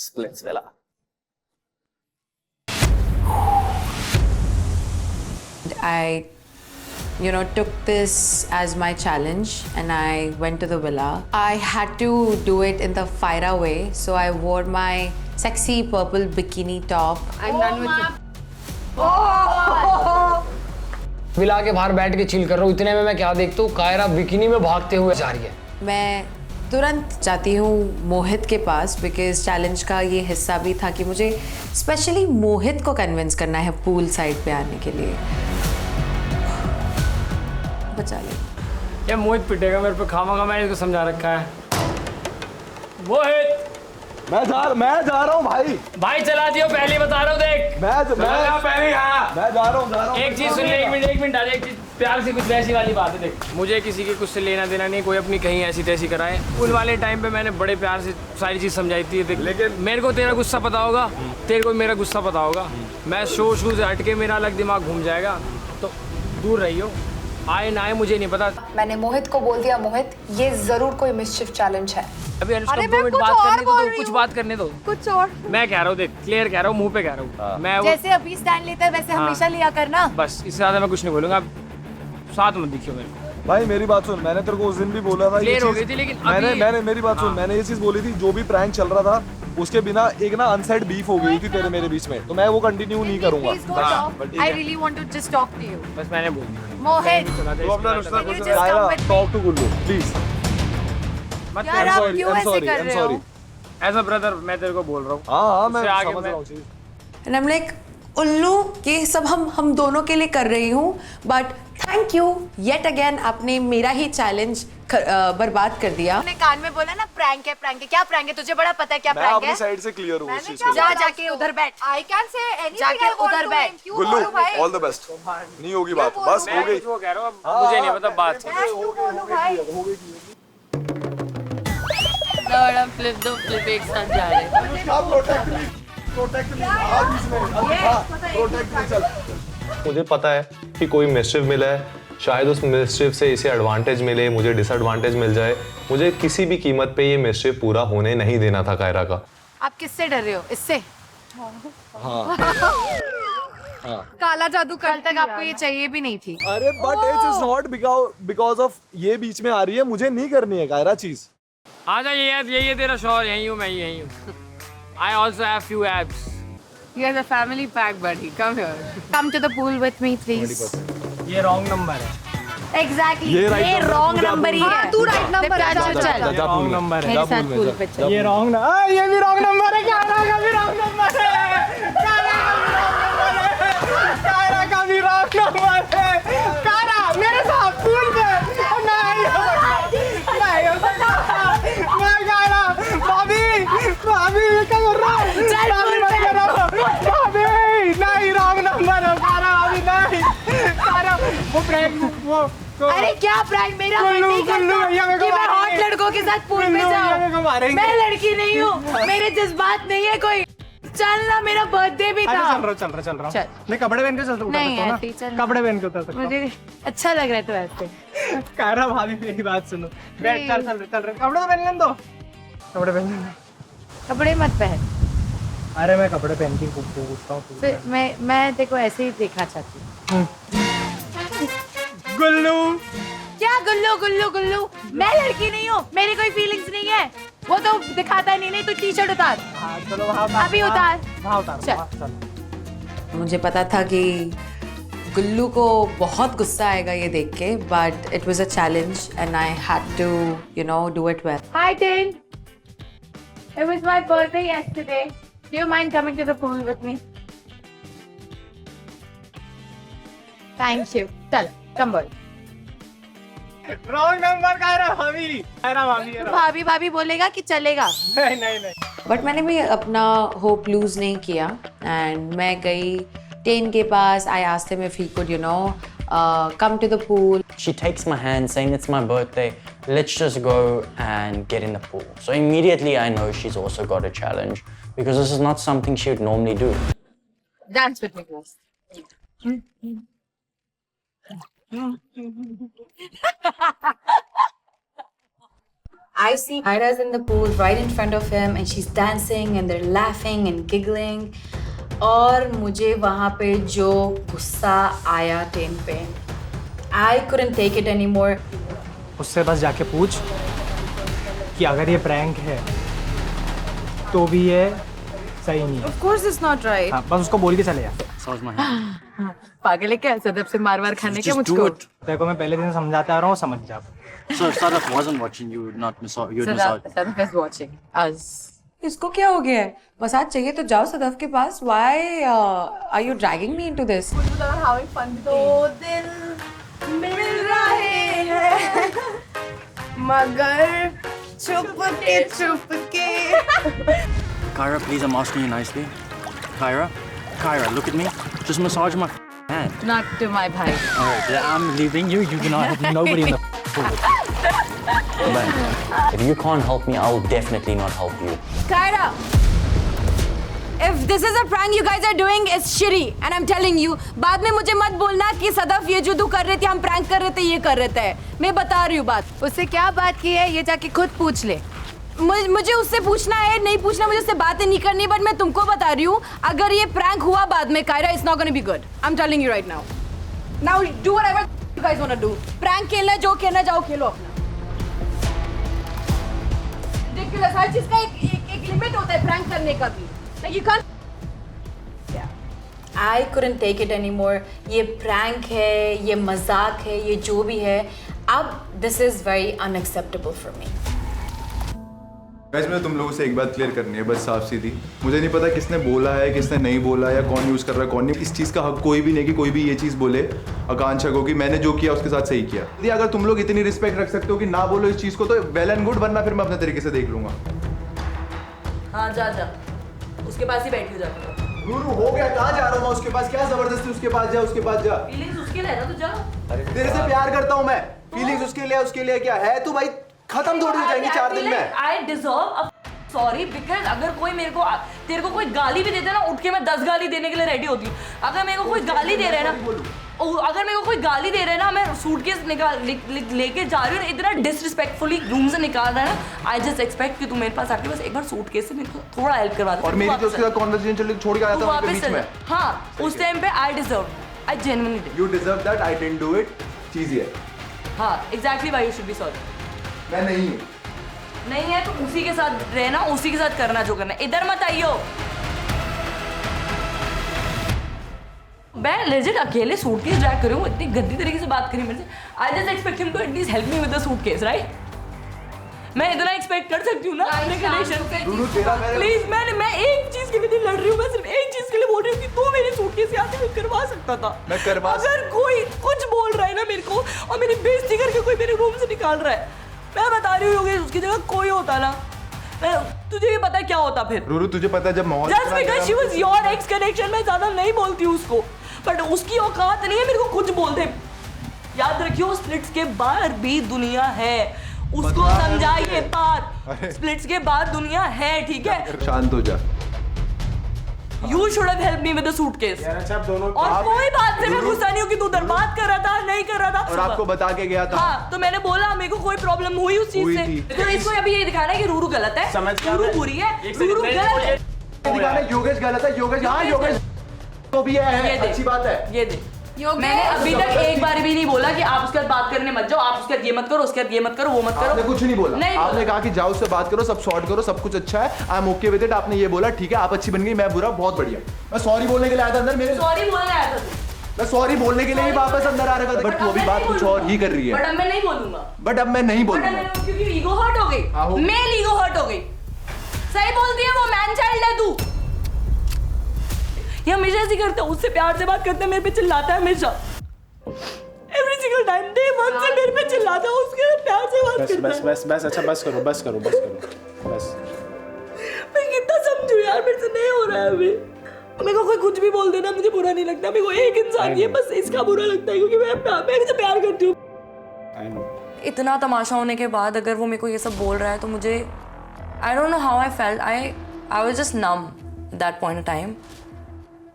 Splits villa. I took this as my challenge and I went to the villa. I had to do it in the Fira way, so I wore my sexy purple bikini top. I'm done with it. Villa के बाहर बैठ के chill कर रहा हूँ, इतने में मैं क्या देखता हूँ, कायरा बिकिनी में भागते हुए जा रही है। मैं तुरंत जाती हूँ मोहित के पास, बिकॉज चैलेंज का ये हिस्सा भी था कि मुझे स्पेशली मोहित को कन्विंस करना है पूल साइड पे आने के लिए। बचा ले। ये मोहित पिटेगा मेरे पे, खामा मैंने इसको समझा रखा है। मोहित, मैं जा रहा हूँ भाई चला दियो, पहले बता रहा हूँ, देख मैं जा रहा हूँ। एक चीज सुन ले, एक मिनट एक चीज प्यार से, कुछ वैसी वाली बात है। देख, मुझे किसी के कुछ से लेना देना नहीं, कोई अपनी कहीं ऐसी तैसी कराए। पुल वाले टाइम पे मैंने बड़े प्यार से सारी चीज समझाई थी। देख, लेकिन मेरे को तेरा गुस्सा पता होगा, तेरे को मेरा गुस्सा पता होगा। मैं शो से हट के मेरा अलग दिमाग घूम जाएगा, तो दूर रहियो। आए ना आए मुझे नहीं पता। मैंने मोहित को बोल दिया, मोहित ये जरूर कोई मिसचिफ चैलेंज है। अभी अनुष्का 2 मिनट बात करने दो, कुछ बात करने दो। कुछ और मैं कह रहा हूँ, देख क्लियर कह रहा हूँ, मुंह पे कह रहा हूँ मैं। जैसे अभी स्टैंड लेता है वैसे हमेशा लिया करना। बस इससे ज्यादा मैं कुछ नहीं बोलूंगा, साथ मत दिखियो मेरे को। भाई मेरी बात सुन, मैंने तेरे को उस दिन भी बोला था क्लियर हो गई थी, लेकिन मैंने मेरी बात सुन, मैंने ये चीज बोली थी, जो भी प्रैंक चल रहा था उसके बिना एक ना अनसाइड बीफ हो गई थी तेरे मेरे बीच में, तो मैं वो कंटिन्यू नहीं करूंगा। I really want to just talk to you. बस मैंने बोल दिया। मोहित, टॉक टू गुल्लू प्लीज। यार आप क्यों ऐसे कर रहे हो? एज अ ब्रदर मैं तेरे को बोल रहा हूँ। हाँ मैं समझ रहा हूँ। एंड आई एम लाइक, उल्लू ये सब हम दोनों के लिए कर रही हूँ, but thank you yet again, आपने मेरा ही चैलेंज बर्बाद कर दिया। तूने कान में बोला ना प्रैंक है, क्या प्रैंक है? तुझे बड़ा पता है क्या मैं प्रैंक अपनी है? साइड से क्लियर हूँ उस चीज को। जा जाके उधर बैठ। आई कैन से एनीथिंग, जाके उधर बैठ। गुल्लू ऑल द बेस्ट। नहीं होगी बात, बस हो गई। वो कह रहा हूँ, मुझे नहीं पता बात। बड़ा फ्लिप दो फ्लिप एक साथ जा रहे हैं। मुझे पता है कि कोई मिस्चिफ मिला है, शायद उस मिस्चिफ से इसे एडवांटेज मिले, मुझे डिसएडवांटेज मिल जाए। मुझे किसी भी कीमत पे ये मिस्चिफ पूरा होने नहीं देना था कायरा का। आप किससे डर रहे हो? इससे? हाँ। काला जादू कल तक आपको ये चाहिए भी नहीं थी। अरे but it is not because of ये बीच में आ रही है, मुझे नहीं करनी है कायरा चीज। आ जा, ये तेरा शौहर, यहीं हूँ मैं, यहीं हूँ। I also have few abs. He has a family pack, buddy. Come here. Come to the pool with me, please. ये रॉन्ग नंबर है। Exactly. ये रॉन्ग नंबर ही है। तू राइट नंबर है। चल रॉन्ग नंबर है। मेरे साथ पूल पे चल। ये रॉन्ग ना, ये भी रॉन्ग नंबर है। कायरा का भी रॉन्ग नंबर है। कायरा का भी रॉन्ग नंबर है। कायरा मेरे साथ पूल पे नहीं हो सकता। मैं कायरा भाभी ये क्या कर रहा है? चल पूल पे। भाभी नहीं, रॉन्ग नंबर है। कायरा भाभी नहीं। कायरा वो प्रैंक वो अरे क्या प्रैंक? मेरा मन नहीं करता कि मैं हॉट लड़कों के साथ पूल में जाऊं। मैं लड़की नहीं हूँ, मेरे जज्बात नहीं है कोई। चल ना, मेरा बर्थडे भी था। चल रहा चल। मैं कपड़े पहन के चलता हूँ। नहीं ऐसे ही चल। कपड़े पहन के उतर सकता हूँ। मुझे अच्छा लग रहा है तो ऐसे। कायरा भाभी मेरी बात सुनो। बैठ, चल कपड़े तो पहन दो। कपड़े पहन। कपड़े मत पहन। अरे मैं कपड़े पहन के पूछता हूँ। मैं देखो ऐसे ही देखना चाहती हूँ। गुल्लू क्या गुल्लू गुल्लू गुल्लू? मैं लड़की नहीं हूँ, मेरी कोई फीलिंग्स नहीं है। वो तो दिखाता नहीं तू टी शर्ट उतार। चलो अभी उतार। चल। मुझे पता था कि गुल्लू को बहुत गुस्सा आएगा ये देख के, but it was a challenge and I had to do it well. Hi Tin. It was my birthday yesterday. Do you mind coming to the pool with me? Thank you. चल, come boy. Wrong number Kaira भाभी। भाभी बोलेगा कि चलेगा? नहीं। But मैंने भी अपना होप लूज नहीं किया एंड मैं गई टेन के पास। I asked him if he could come to the pool. She takes my hand saying it's my birthday, let's just go and get in the pool. So immediately I know she's also got a challenge because this is not something she would normally do. Dance with me, please. I see Kaira's in the pool right in front of him and she's dancing and they're laughing and giggling. और मुझे वहाँ पे जो गुस्सा आया ten पे, I couldn't take it anymore. उससे बस जाके पूछ कि अगर ये प्रैंक है तो भी ये सही नहीं है। Of course it's not right. हाँ, बस उसको बोल के चले जा। पागल है क्या? सदफ से मार खाने के मुझको? देखो मैं पहले दिन समझाता आ रहा हूँ, समझ जा। So Sadaf wasn't watching you, not you. Sadaf is watching us. इसको क्या हो गया है? मसाज चाहिए तो जाओ सदफ के पास। Why are you dragging me into this? Having fun. दो दिल मिल रहे हैं मगर छुप के। Kyra, please, I'm asking you nicely. Kyra, look at me. Just massage my hand. Not to my bhai. All right, I'm leaving you. You cannot have nobody in the pool with you. But if you can't help me, I will definitely not help you. Kyra, if this is a prank you guys are doing, it's shitty, and I'm telling you. बाद में मुझे मत बोलना कि सदफ ये जो तू कर रहे थे, हम प्रैंक कर रहे थे, ये कर रहे थे। मैं बता रही हूँ बात। उससे क्या बात की है ये जाके खुद पूछ ले। मुझे उससे पूछना है, नहीं पूछना, मुझे उससे बातें नहीं करनी, बट मैं तुमको बता रही हूँ अगर ये प्रैंक हुआ बाद में, Kiara, it's not gonna be good. I'm telling you right now. Now do whatever you guys wanna do. Prank खेलना, जो खेलना जाओ खेलो अपना। Ridiculous, हर चीज का एक लिमिट होता है प्रैंक करने का भी। Like you can't. I couldn't take it anymore. ये प्रैंक है, ये मजाक है, ये जो भी है, अब this is very unacceptable for me. वैसे मैं तुम लोगों से एक बात क्लियर करनी है, बस साफ सीधी। मुझे नहीं पता किसने बोला है, किसने नहीं बोला, या कौन यूज़ कर रहा है कौन नहीं। इस चीज़ का हक कोई भी नहीं कि कोई भी ये चीज़ बोले आकांक्षा को कि मैंने जो किया उसके साथ सही किया। यदि अगर तुम लोग इतनी रिस्पेक्ट रख सकते हो कि ना बोलो इस चीज़ को, तो वेल एंड गुड, वरना फिर मैं अपने तरीके से देख लूंगा। हाँ जा उसके पास ही बैठी हो जाता। रूरू हो गया, कहाँ जा रहा हूँ मैं उसके पास? क्या जबरदस्ती उसके पास जा, उसके पास जा। फीलिंग्स उसके लिए ना, तो जा। तेरे से प्यार करता हूँ मैं, फीलिंग्स उसके लिए क्या है? तू भाई खत्म थोड़ी हो जाएंगी 4 दिन में। आई डिजर्व सॉरी, बिकॉज अगर कोई तेरे को कोई गाली भी देता है ना, उठ के मैं 10 गाली देने के लिए रेडी होती हूँ। अगर मेरे को कोई गाली दे रहा है ना, मैं सूटकेस लेके जा रही हूँ, इतना डिसरिस्पेक्टफुली रूम से निकाल रहा है ना, आई जस्ट एक्सपेक्ट कि तू मेरे पास आके बस एक बार सूटकेस से मेरे को थोड़ा हेल्प करवा दे। और मेरी जो उसके साथ कन्वर्सेशन चल रही छोड़ के आया था उनके बीच में। हाँ, उस टाइम पे I genuinely did. You deserve that, I didn't do it. चीज ये। हाँ, exactly why you should be sorry. मैं नहीं हूँ। नहीं है तो उसी के साथ रहना, उसी के साथ करना जो करना है। इधर मत आइयो। मैं लेजिट अकेले सूटकेस ड्रैग कर रही हूँ, इतनी गंदी तरीके से बात करी मेरे से। I just expect him to at least help me with the suitcase, right? मैं इतना एक्सपेक्ट कर सकती हूँ ना अपने कनेक्शन से। प्लीज, मैं एक चीज के लिए नहीं लड़ रही हूँ, मैं सिर्फ एक चीज के लिए बोल रही हूँ कि तू मेरी सूटकेस यहाँ से करवा सकता था। मैं करवा। अगर कोई कुछ बोल रहा है ना मेरे को और मेरी बेइज्जती करके कोई मेरे रूम से निकाल रहा है, मैं बता रही हूँ उसकी जगह कोई होता ना, तुझे ये पता क्या होता फिर? रूरू तुझे पता है जब माहौल just because she was your x connection, मैं ज्यादा नहीं बोलती हूँ उसको, बट उसकी औकात नहीं है मेरे को कुछ बोल दे। याद रखियो, स्प्लिट्स के बाहर भी दुनिया है, उसको समझाइए बात। स्प्लिट्स के बाद दुनिया है, ठीक है? शांत हो जा। You should have helped me with the suitcase. और कोई बात से मैं गुस्सा नहीं हूँ कि तू उधर बात कर रहा था, नहीं कर रहा था। और आपको बता के गया था। हाँ, तो मैंने बोला मेरे को कोई प्रॉब्लम हुई उस चीज से। तो इसको अभी ये दिखाना है कि रूरू गलत है, रूरू बुरी है, रूरू गलत है। दिखाना योगेश गलत है, योगेश हाँ योगेश तो भी है, अच्छी बात है। ये दे। मैंने अभी तक एक बार भी नहीं बोला कि आप उसके साथ बात करने मत जाओ, आप उसके साथ ये मत करो, उसके साथ ये मत करो, वो मत करो। आपने कुछ नहीं बोला। नहीं आपने कहा कि जाओ उससे बात करो, सब सॉर्ट करो, सब कुछ अच्छा है, I am okay with it. आपने ये बोला ठीक है, आप अच्छी बन गई, मैं बुरा, बहुत बढ़िया। मैं सॉरी बोलने के लिए आया था अंदर, मेरे सॉरी बोलने आया था। मैं सॉरी बोलने के लिए ही वापस अंदर आ रहा था, बट वो भी बात कुछ और ही कर रही है। बट अब मैं नहीं बोलूंगा। बट अब मैं नहीं बोलूंगा क्योंकि ईगो हर्ट हो गई, मेल ईगो हर्ट हो गई। सही बोलती है वो, मैन चाइल्ड है तू। ये हमेशा ऐसे करता है, उससे प्यार से बात करते हैं, मेरे पे चिल्लाता है हमेशा। Every single time, day one से मेरे पे चिल्लाता है, उसके प्यार से बात करता है। बस अच्छा बस करो बस। मैं कितना समझूं यार, मेरे से नहीं हो रहा है अभी। मेरे को कोई कुछ भी बोल देना मुझे बुरा नहीं लगता, मेरे को एक इंसान ये बस इसका बुरा लगता है क्योंकि मैं इसे प्यार करती हूँ। इतना तमाशा होने के बाद अगर वो मेरे को ये सब बोल रहा है तो मुझे I don't know how I felt. I was just numb at that point in time.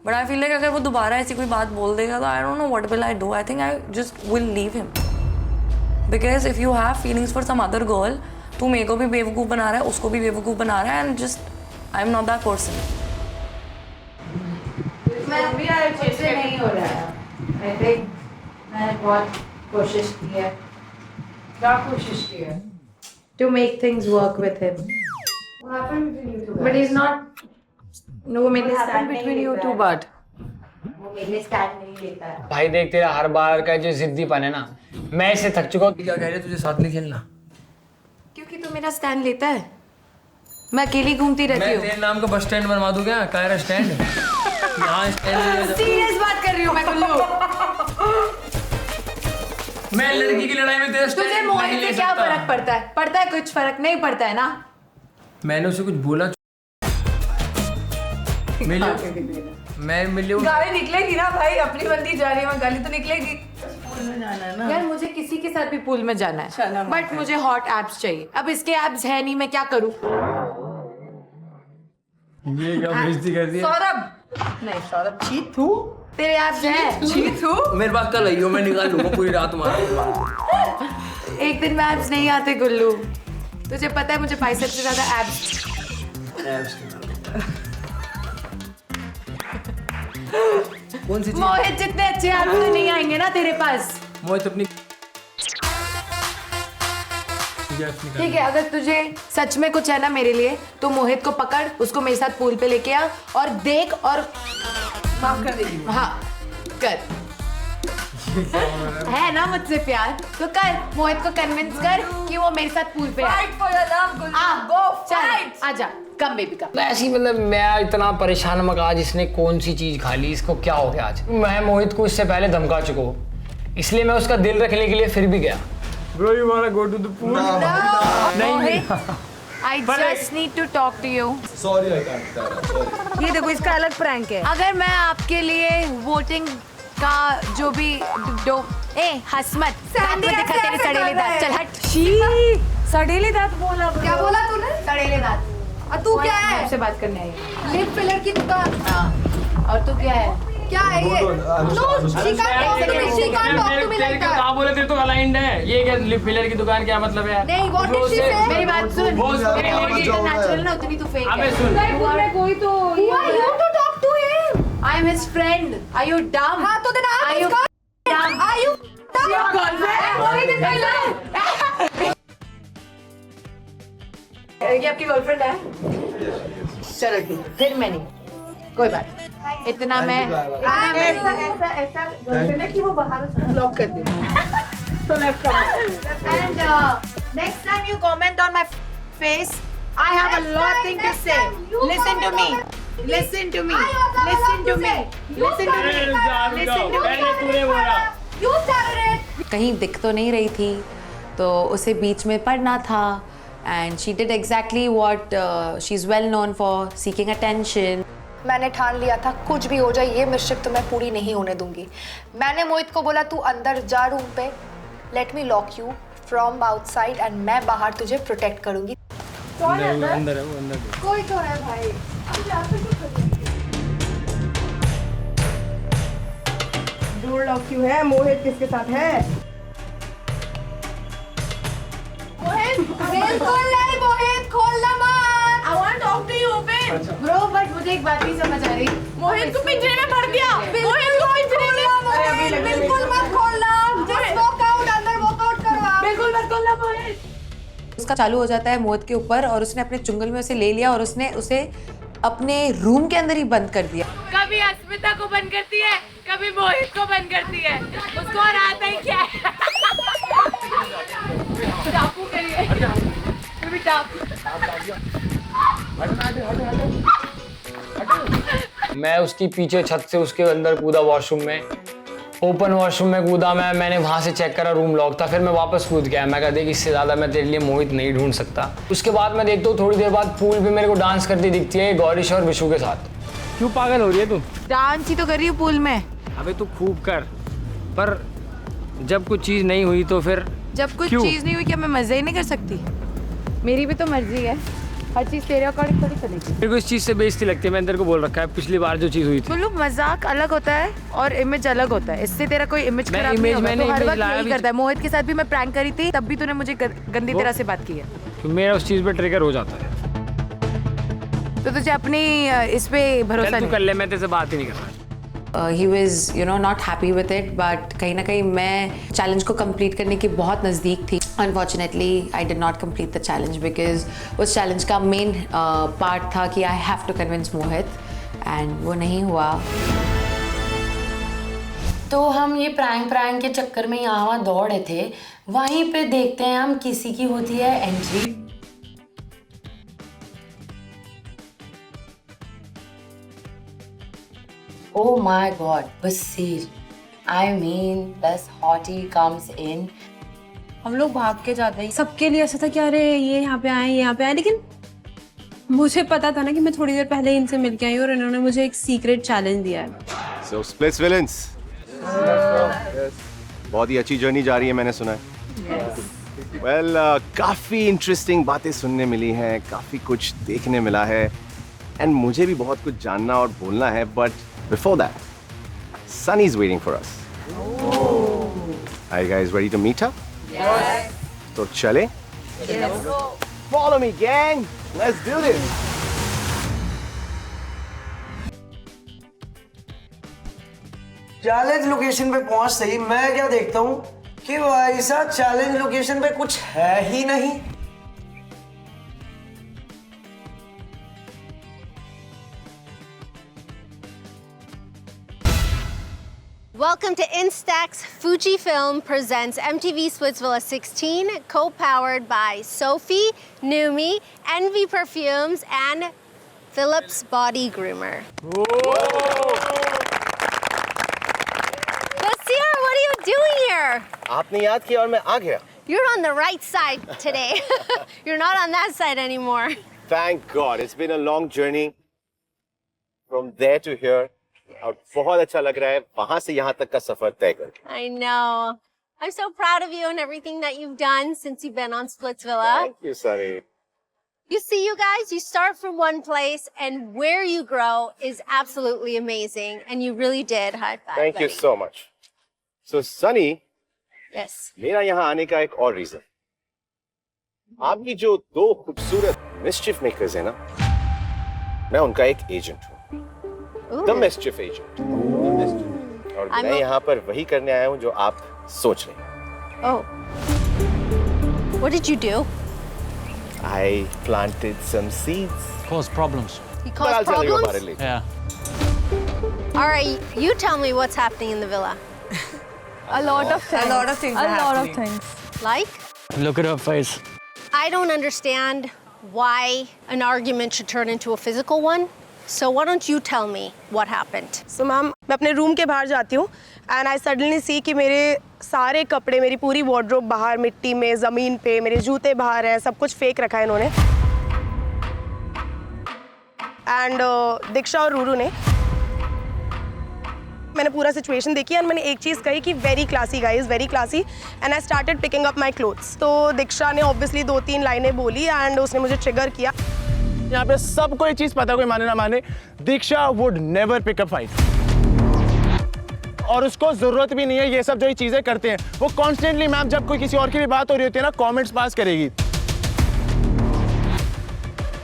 But I feel like अगर वो दोबारा ऐसी कोई बात बोल देगा तो I don't know what will I do. I think I just will leave him. Because if you have feelings for some other girl, तू मेरे को भी बेवकूफ़ बना रहा है, उसको भी बेवकूफ़ बना रहा है, and just I'm not that person. मैं भी अच्छे से नहीं हो रहा है। I think मैंने बहुत कोशिश की है। क्या कोशिश की है? To make things work with him. What happened between you two? But he's not. No, वो मेरे stand between you two, but वो मेरे stand नहीं लेता है। भाई देख, तेरा हर बार का जो जिद्दीपन है ना, मैं इससे थक चुका हूँ। क्या कह रहे तुझे साथ नहीं खेलना? क्योंकि तू मेरा stand लेता है। मैं अकेली घूमती रहती हूँ। मैं तेरे नाम का बस स्टैंड बनवा दूँ क्या? कायरा स्टैंड। यहाँ स्टैंड। सीरियस बात कर रही हूँ मैं कुल्लू। मैं लड़की की लड़ाई में तेरा स्टैंड तुझे मोहित से क्या फर्क पड़ता है? पड़ता है कुछ फर्क नहीं पड़ता है ना? मैंने उसे कुछ बोला? मैं मिली गाली निकलेगी ना भाई, अपनी बंदी जा रही है, गाली तो निकलेगी। पूल में जाना है ना यार, मुझे किसी के साथ भी पूल में जाना है, बट मुझे हॉट एब्स चाहिए। अब इसके एब्स है नहीं, मैं क्या करूं? ये क्या बेइज्जती कर दी? सौरभ नहीं, सौरभ चीत तू, तेरे एब्स हैं चीत तू। मेरे पास कल आइयो, मैं निकाल लूंगा पूरी रात मार। एक दिन में एब्स नहीं आते गुल्लू, तुझे पता है मुझे बाइसेप से ज्यादा एब्स कौन सी चीज? मोहित जितने अच्छे एब्स तो नहीं आएंगे ना तेरे पास। मोहित अपनी ठीक है, अगर तुझे सच में कुछ है ना मेरे लिए तो मोहित को पकड़, उसको मेरे साथ पूल पे लेके आ और देख और माफ कर देगी। हाँ कर। है ना मुझसे प्यार, तो कर मोहित को कन्विंस कर कि वो मेरे साथ पूल पे आए। चल आजा, कम बेबी कम। ऐसी मतलब मैं इतना परेशान मगा, आज इसने कौन सी चीज खा ली, इसको क्या हो गया आज। मैं मोहित को इससे पहले धमका चुका हूँ, इसलिए मैं उसका दिल रखने के लिए फिर भी गया। Bro, you wanna go to the pool? नहीं, I just need to talk to you. Sorry, I can't. ये देखो इसका अलग प्रैंक है। अगर मैं आपके लिए वोटिंग का जो भी हंस मत, दांत में दिखा तेरे सड़ेले दांत, चल हट। सड़ेले दांत बोला, क्या बोला तूने? सड़ेले दांत। तू क्या है? आपसे बात करने आई है। लिप फिलर की दुकान। हाँ, और तू क्या है? क्या है ये? No, she can't talk to me, she can't talk to me like that. कहाँ बोले थे तो अलाइंड है। ये क्या लिप फिलर की दुकान क्या मतलब है? नहीं, what did she say? मेरी बात सुन। मेरी एनर्जी नेचुरल ना, उतनी तू फेक है। अबे सुन। कोई तो who are you to talk to him? I am his friend. Are you dumb? हाँ तो देना Are you dumb? Are you dumb? Your girlfriend? Mohiत is my love. ये आपकी गर्लफ्रेंड है? चलो ठीक, फिर मैं नहीं, कोई बात नहीं। इतना मैं ऐसा गर्लफ्रेंड है कि वो बाहर ब्लॉक कर दे। So left comment. And next time you comment on my face, I have a lot thing to say. Listen to me. Listen to me. Listen to me. Listen to me. Listen to me. You started it. कहीं दिख तो नहीं रही थी, तो उसे बीच में पढ़ना था, and she did exactly what she's well known for, seeking attention. मैंने ठान लिया था कुछ भी हो जाए ये मिस्चिफ तो मैं पूरी नहीं होने दूंगी। मैंने मोहित को बोला तू अंदर जा रूम पे, let me lock you from outside and मैं बाहर तुझे प्रोटेक्ट करूंगी। अंदर है वो, अंदर। कोई तो है भाई। डोर लॉक क्यों है? मोहित किसके साथ है? मोहित खोलना मत। I want to talk to you, open. Bro, but मुझे एक बात नहीं समझ आ रही। मोहित को पिंजरे में भर दिया। मोहित को पिंजरे में। बिल्कुल मत खोलना। Just walk out, अंदर walk out करवा। बिल्कुल मत खोलना मोहित। उसका चालू हो जाता है मोहित के ऊपर, और उसने अपने चुंगल में उसे ले लिया और उसने उसे अपने रूम के अंदर ही बंद कर दिया। कभी अस्मिता को बंद करती है, कभी मोहित को बंद करती है। उसको और आता ही क्या है? टापू करिए। कभी टापू। मैं उसकी पीछे छत से उसके अंदर कूदा वॉशरूम में, ओपन वॉशरूम में कूदा मैं। मैंने वहां से चेक करा रूम लॉक था, फिर मैं वापस कूद गया। मैं कहा देख इससे ज़्यादा मैं तेरे लिए मोहित नहीं ढूंढ सकता। उसके बाद मैं देखता हूँ थोड़ी देर बाद पूल पे मेरे को डांस करती दिखती है गौरीश और विशु के साथ। क्यों पागल हो रही है तू? डांस ही तो कर रही हूँ पूल में। अबे तू खूब कर, पर जब कुछ चीज़ नहीं हुई तो फिर जब कुछ चीज़ नहीं हुई क्या मैं मज़े ही नहीं कर सकती? मेरी भी तो मर्जी है, हर चीज़ तेरे अकॉर्डिंग थोड़ी चलेगी। मेरे को इस चीज़ से बेइज्जती लगती है। मैंने तेरे को बोल रखा है पिछली बार जो चीज़ हुई थी। बोलो मजाक अलग होता है और इमेज अलग होता है। इससे तेरा कोई इमेज खराब नहीं होगा। तो हर वक्त यही करता है। मोहित के साथ भी मैं प्रैंक करी थी, तब भी तूने मुझे गंदी तरह से बात की है। तो मेरा उस चीज़ पे ट्रिगर हो जाता है। तो तुझे अपनी इस पे भरोसा तू नहीं? कर ले, मैं तेरे से बात ही नहीं कर रहा। He was, you know, not happy with it, but कहीं ना कहीं मैं चैलेंज को कंप्लीट करने की बहुत नज़दीक थी। Unfortunately, I did not complete the challenge because उस चैलेंज का मेन पार्ट था कि I have to convince Mohit, and वो नहीं हुआ। तो हम ये प्रैंक के चक्कर में यहाँ वहाँ दौड़े थे, वहीं पे देखते हैं हम किसी की होती है entry. Oh my God, Basir. I mean, this hottie comes in. हम लोग भाग के जाते हैं। सबके लिए ऐसा था कि अरे ये यहाँ पे आए, लेकिन मुझे पता था ना कि मैं थोड़ी देर पहले इनसे मिलके आई और इन्होंने मुझे एक सीक्रेट चैलेंज दिया है। So splits villains. बहुत ही अच्छी जर्नी जा रही है मैंने सुना है। Well, काफ़ी इंटरेस्टिंग बातें सुनने मिली हैं, काफ़ी कुछ देखने मिला है, एंड मुझे भी बहुत कुछ जानना और बोलना है, but before that, Sunny is waiting for us. Are you guys ready to meet her? Yes. तो चले? Let's go. Follow me, gang. Let's do this. Challenge location पे पहुंच सही, मैं क्या देखता हूँ कि भाई साहब चैलेंज लोकेशन पे कुछ है ही नहीं। Welcome to Instax Fujifilm presents MTV Splitsvilla 16, co-powered by Sophie, Numi, Envy Perfumes, and Philips Body Groomer. Basir, what are you doing here? आपने याद किया और मैं आ गया. You're on the right side today. You're not on that side anymore. Thank God. It's been a long journey from there to here. और बहुत अच्छा लग रहा है वहाँ से यहाँ तक का सफर तय करके. I know. I'm so proud of you and everything that you've done since you've been on Splitsvilla. Thank you, Sunny. You see, you guys, you start from one place and where you grow is absolutely amazing. And you really did. High five. Thank you buddy. so much. So, Sunny, Yes. मेरा यहाँ आने का एक और reason. आपकी जो दो खूबसूरत मिस्चिफ मेकर्स है ना, मैं उनका एक एजेंट हूँ. The mischief agent. और मैं यहाँ पर वही करने आया हूँ जो आप सोच रहे हैं. Oh. What did you do? I planted some seeds. Caused problems. You But caused I'll tell you about it problems? later. Yeah. All right, you tell me what's happening in the villa. A lot of things. A lot of things A are lot of happening. things. Like? Look at her face. I don't understand why an argument should turn into a physical one. So why don't you tell me what happened? So ma'am मैं अपने room के बाहर जाती हूँ and I suddenly सी कि मेरे सारे कपड़े, मेरी पूरी वार्डरोब बाहर मिट्टी में, ज़मीन पे, मेरे जूते बाहर हैं, सब कुछ फेंक रखा है इन्होंने. एंड दीक्षा और रूरू ने, मैंने पूरा सिचुएशन देखी और मैंने एक चीज़ कही कि very classy guys, very classy. And I started picking up my clothes. तो दीक्षा ने ऑब्वियसली 2-3 लाइनें बोली एंड उसने मुझे ट्रिगर किया. यहाँ पे सबको एक चीज पता, कोई माने ना माने, Diksha would never pick up fight. और उसको जरूरत भी नहीं है. ये सब जो ये चीजें करते हैं वो कॉन्स्टेंटली, मैम जब कोई किसी और की भी बात हो रही होती है ना, कमेंट्स पास करेगी,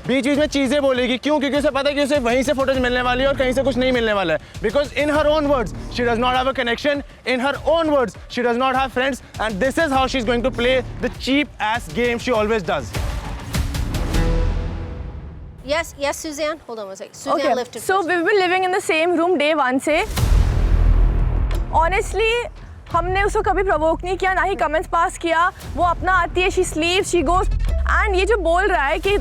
बीच बीच में चीजें बोलेगी. क्यों? क्योंकि उसे पता है कि उसे वहीं से फोटोज मिलने वाली है और कहीं से कुछ नहीं मिलने वाला है. Because in her own words she does not have a connection. In her own words she does not have friends. And this is how she is going to play the cheapest game she always does. Yes, yes, Suzanne. Hold on one second. Suzanne Okay. lifted. So we've been living in the same room day one से. Honestly, हमने उसको कभी provoke नहीं किया, ना ही comments pass किया. वो अपना आती है, she sleeps, she goes. And ये जो बोल रहा है कि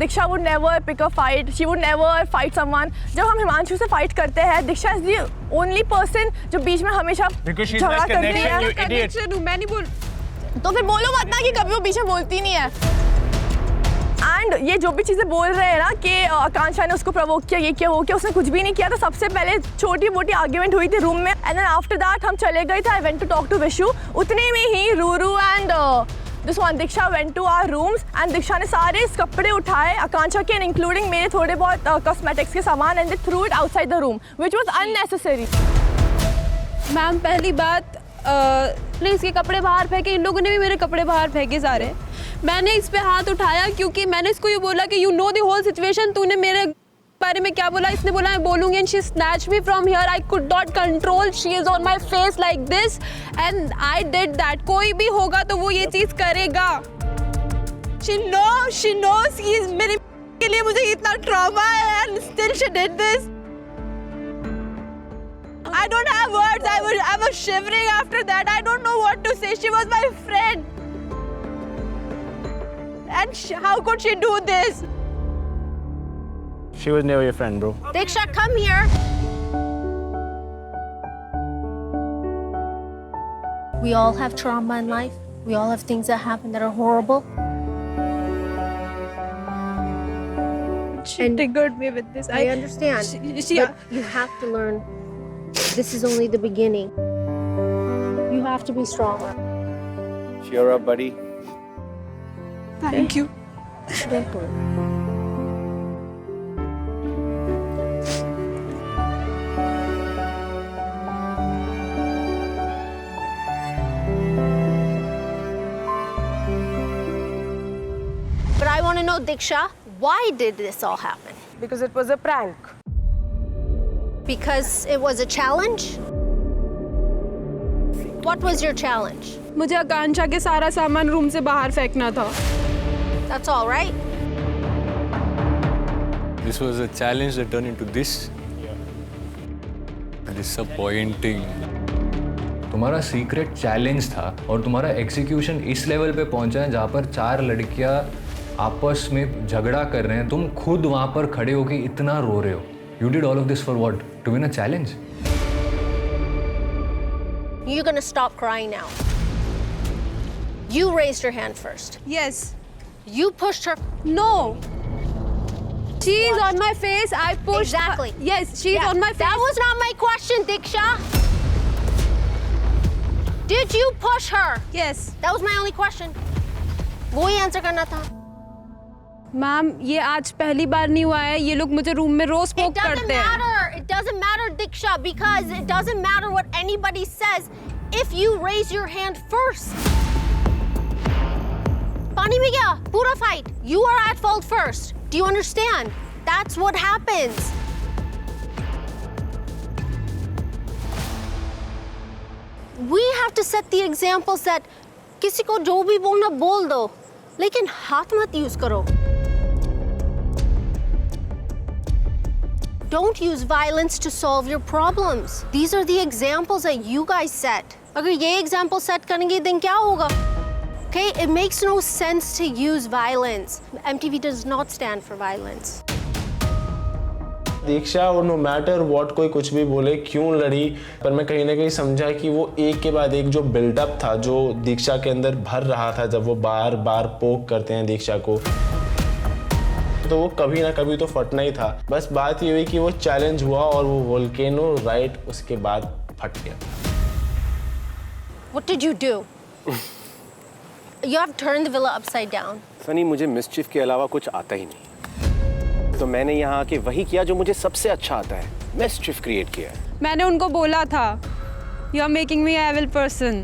दीक्षा would never pick a fight, she would never fight someone. जब हम हिमांशु से फाइट करते हैं, दीक्षा is the only person जो बीच में हमेशा झगड़ा करती है. कनेक्शन मैं नहीं बोल. तो फिर बोलो मत ना कि कभी वो बीच में बोलती नहीं है. एंड ये जो भी चीज़ें बोल रहे हैं ना कि आकांक्षा ने उसको प्रोवोक किया, ये किया, वो किया, उसने कुछ भी नहीं किया. तो सबसे पहले छोटी मोटी आर्ग्यूमेंट हुई थी रूम में एंड देन आफ्टर दैट हम चले गए थे. I went to talk to Vishu. उतने में ही Ruru and this one Diksha went to our rooms and Diksha ने सारे कपड़े उठाए आकांक्षा के एंड इंक्लूडिंग मेरे थोड़े बहुत कॉस्मेटिक्स के सामान and they through it outside the room which was unnecessary. Ma'am पहली बात, प्लीज़ के कपड़े बाहर फेंके. इन लोगों ने भी मेरे कपड़े बाहर फेंके सारे. मैंने इस पे हाथ उठाया क्योंकि मैंने इसको ये बोला कि you know the whole situation. तूने मेरे बारे में क्या बोला? इसने बोला मैं बोलूँगी. And she snatch me from here. I could not control. She is on my face like this and I did that. कोई भी होगा तो वो ये चीज़ करेगा. शी नोस कि मेरे के लिए मुझे इतना ट्रॉमा है and still she did this. I don't have words. I was shivering after that. I don't know what to say. She was my friend. And how could she do this? She was never your friend, bro. Diksha, come here. We all have trauma in life. We all have things that happen that are horrible. She triggered me with this. I understand. But you have to learn. This is only the beginning. You have to be stronger. Cheer up, buddy. Thank you. Don't worry. But I want to know, Diksha, why did this all happen? Because it was a prank. Because it was a challenge? What was your challenge? मुझे आकांक्षा के सारा सामान room से बाहर फेंकना था. That's all, right? This was a challenge that turned into this. Disappointing. तुम्हारा secret challenge था और तुम्हारा एग्जीक्यूशन इस लेवल पे पहुंचा है जहाँ पर 4 लड़कियाँ आपस में झगड़ा कर रहे हैं, तुम खुद वहाँ पर खड़े होके इतना रो रहे हो. You did all of this for what? To win a challenge? You're gonna stop crying now. You raised your hand first. Yes. You pushed her. No. She is on my face. I pushed Exactly. her. Yes, she is on my face. That was not my question, Diksha. Did you push her? Yes. That was my only question. वो ही answer करना था. Ma'am ये आज पहली बार नहीं हुआ है, ये लोग मुझे रूम में रोज पोक करते हैं. It doesn't matter, Diksha, because it doesn't matter what anybody says if you raise your hand first. पानी में गया पूरा fight. You are at fault first. Do you understand? That's what happens. We have to set the examples that किसी को जो भी बोलना बोल दो, लेकिन हाथ मत यूज करो. Don't use violence to solve your problems. These are the examples that you guys set. अगर ये example set करेंगे then क्या होगा? Okay, it makes no sense to use violence. MTV does not stand for violence. दीक्षा और no matter what कोई कुछ भी बोले क्यों लड़ी, पर मैं कहीं ना कहीं समझा कि वो एक के बाद एक जो बिल्डअप था जो दीक्षा के अंदर भर रहा था, जब वो बार बार पोक करते हैं दीक्षा को, तो वो कभी ना कभी तो फटना ही था. बस बात ये हुई कि वो चैलेंज हुआ और वो वोल्केनो राइट उसके बाद फट गया. What did you do? You have turned the villa upside down. Sunny, मुझे मिसचिफ के अलावा कुछ आता ही नहीं, तो मैंने यहाँ आके वही किया जो मुझे सबसे अच्छा आता है, मिसचिफ क्रिएट किया. मैंने उनको बोला था You are making me a evil person.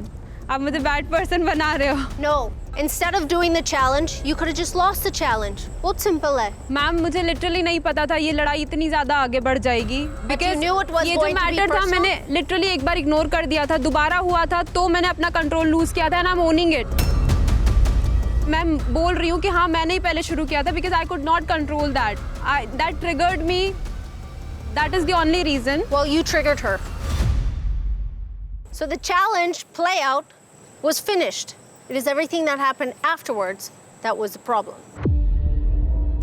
आप मुझे बैड पर्सन बना रहे हो. No. Instead of doing the challenge, you could have just lost the challenge. बहुत simple है. मैम मुझे लिटरली नहीं पता था ये लड़ाई इतनी ज़्यादा आगे बढ़ जाएगी. Because you knew it was ये जो going to be मैटर था personal. मैंने लिटरली एक बार इग्नोर कर दिया था, दोबारा हुआ था तो मैंने अपना कंट्रोल लूज किया था. And I M owning it. मैं बोल रही हूँ कि हाँ मैंने ही पहले शुरू किया था because I could not control that. That triggered me. That is the only reason. Well, you triggered her. So the challenge play out was finished. It is everything that happened afterwards that was the problem.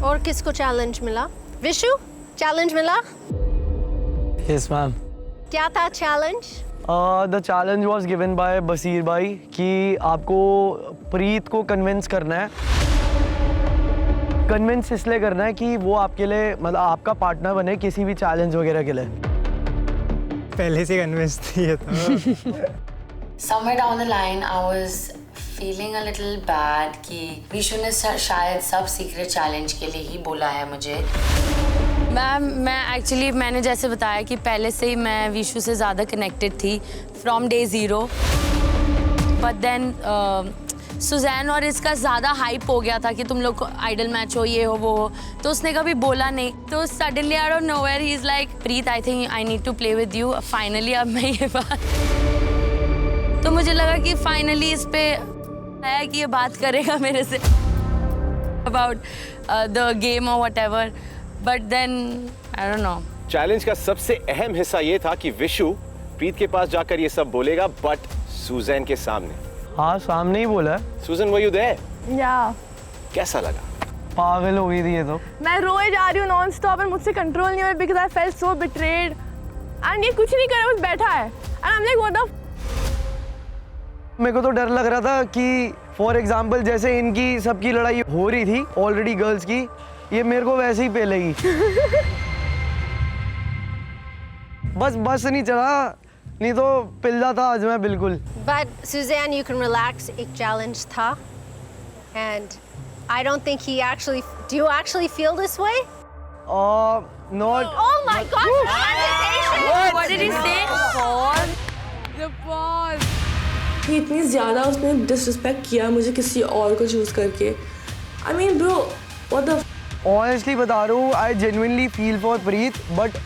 और किसको challenge मिला? Vishu? Challenge मिला? Yes, ma'am. क्या था challenge? The challenge was given by बसीर भाई कि आपको प्रीत को कन्विंस करना है. कन्विंस इसलिए करना है कि वो आपके लिए मतलब आपका पार्टनर बने किसी भी चैलेंज वगैरह के लिए. पहले से कन्विंस थी ये तो. Somewhere down the line, I was feeling a little bad कि विशु ने शायद सब सीक्रेट चैलेंज के लिए ही बोला है मुझे. मैंने मैंने जैसे बताया कि पहले से ही मैं विशु से ज़्यादा कनेक्टेड थी from day zero. But then Suzanne और इसका ज़्यादा हाइप हो गया था कि तुम लोग आइडल मैच हो, ये हो वो हो, तो उसने कभी बोला नहीं. तो suddenly out of nowhere he is like Preet I think I need to play with you. Finally अब मैं ये बात तो मुझे लगा कि फाइनली इस पे आया कि ये बात करेगा मेरे से अबाउट द गेम और whatever. But then I don't know. Challenge का सबसे अहम हिस्सा ये था कि विशु प्रीत के पास जाकर ये सब बोलेगा, बट सुजैन के सामने. हाँ सामने ही बोला. Suzanne were you there? Yeah. कैसा लगा? पागल हो गई थी ये तो. मैं रोए जा रही हूँ नॉन स्टॉप और मुझसे कंट्रोल नहीं हो रहा because I felt so betrayed. And ये कुछ नहीं कर रहा, बस बैठा है. And I am like what the. मेरे को तो डर लग रहा था कि फॉर एग्जाम्पल जैसे इनकी सबकी लड़ाई हो रही थी ऑलरेडी गर्ल्स की, ये मेरे को वैसे ही पेलेगी. बस नहीं चला, नहीं तो पिल जाता आज मैं बिल्कुल. But Suzanne, you can relax. एक challenge था, and I don't think he actually. Do you actually feel this way? Not. Oh my God! What did he say? The pause. इतनी ज़्यादा उसने डिसरिस्पेक्ट किया मुझे किसी और को चूज करके. I mean bro, what the. Honestly बता रहा हूँ, I genuinely feel for Preet, but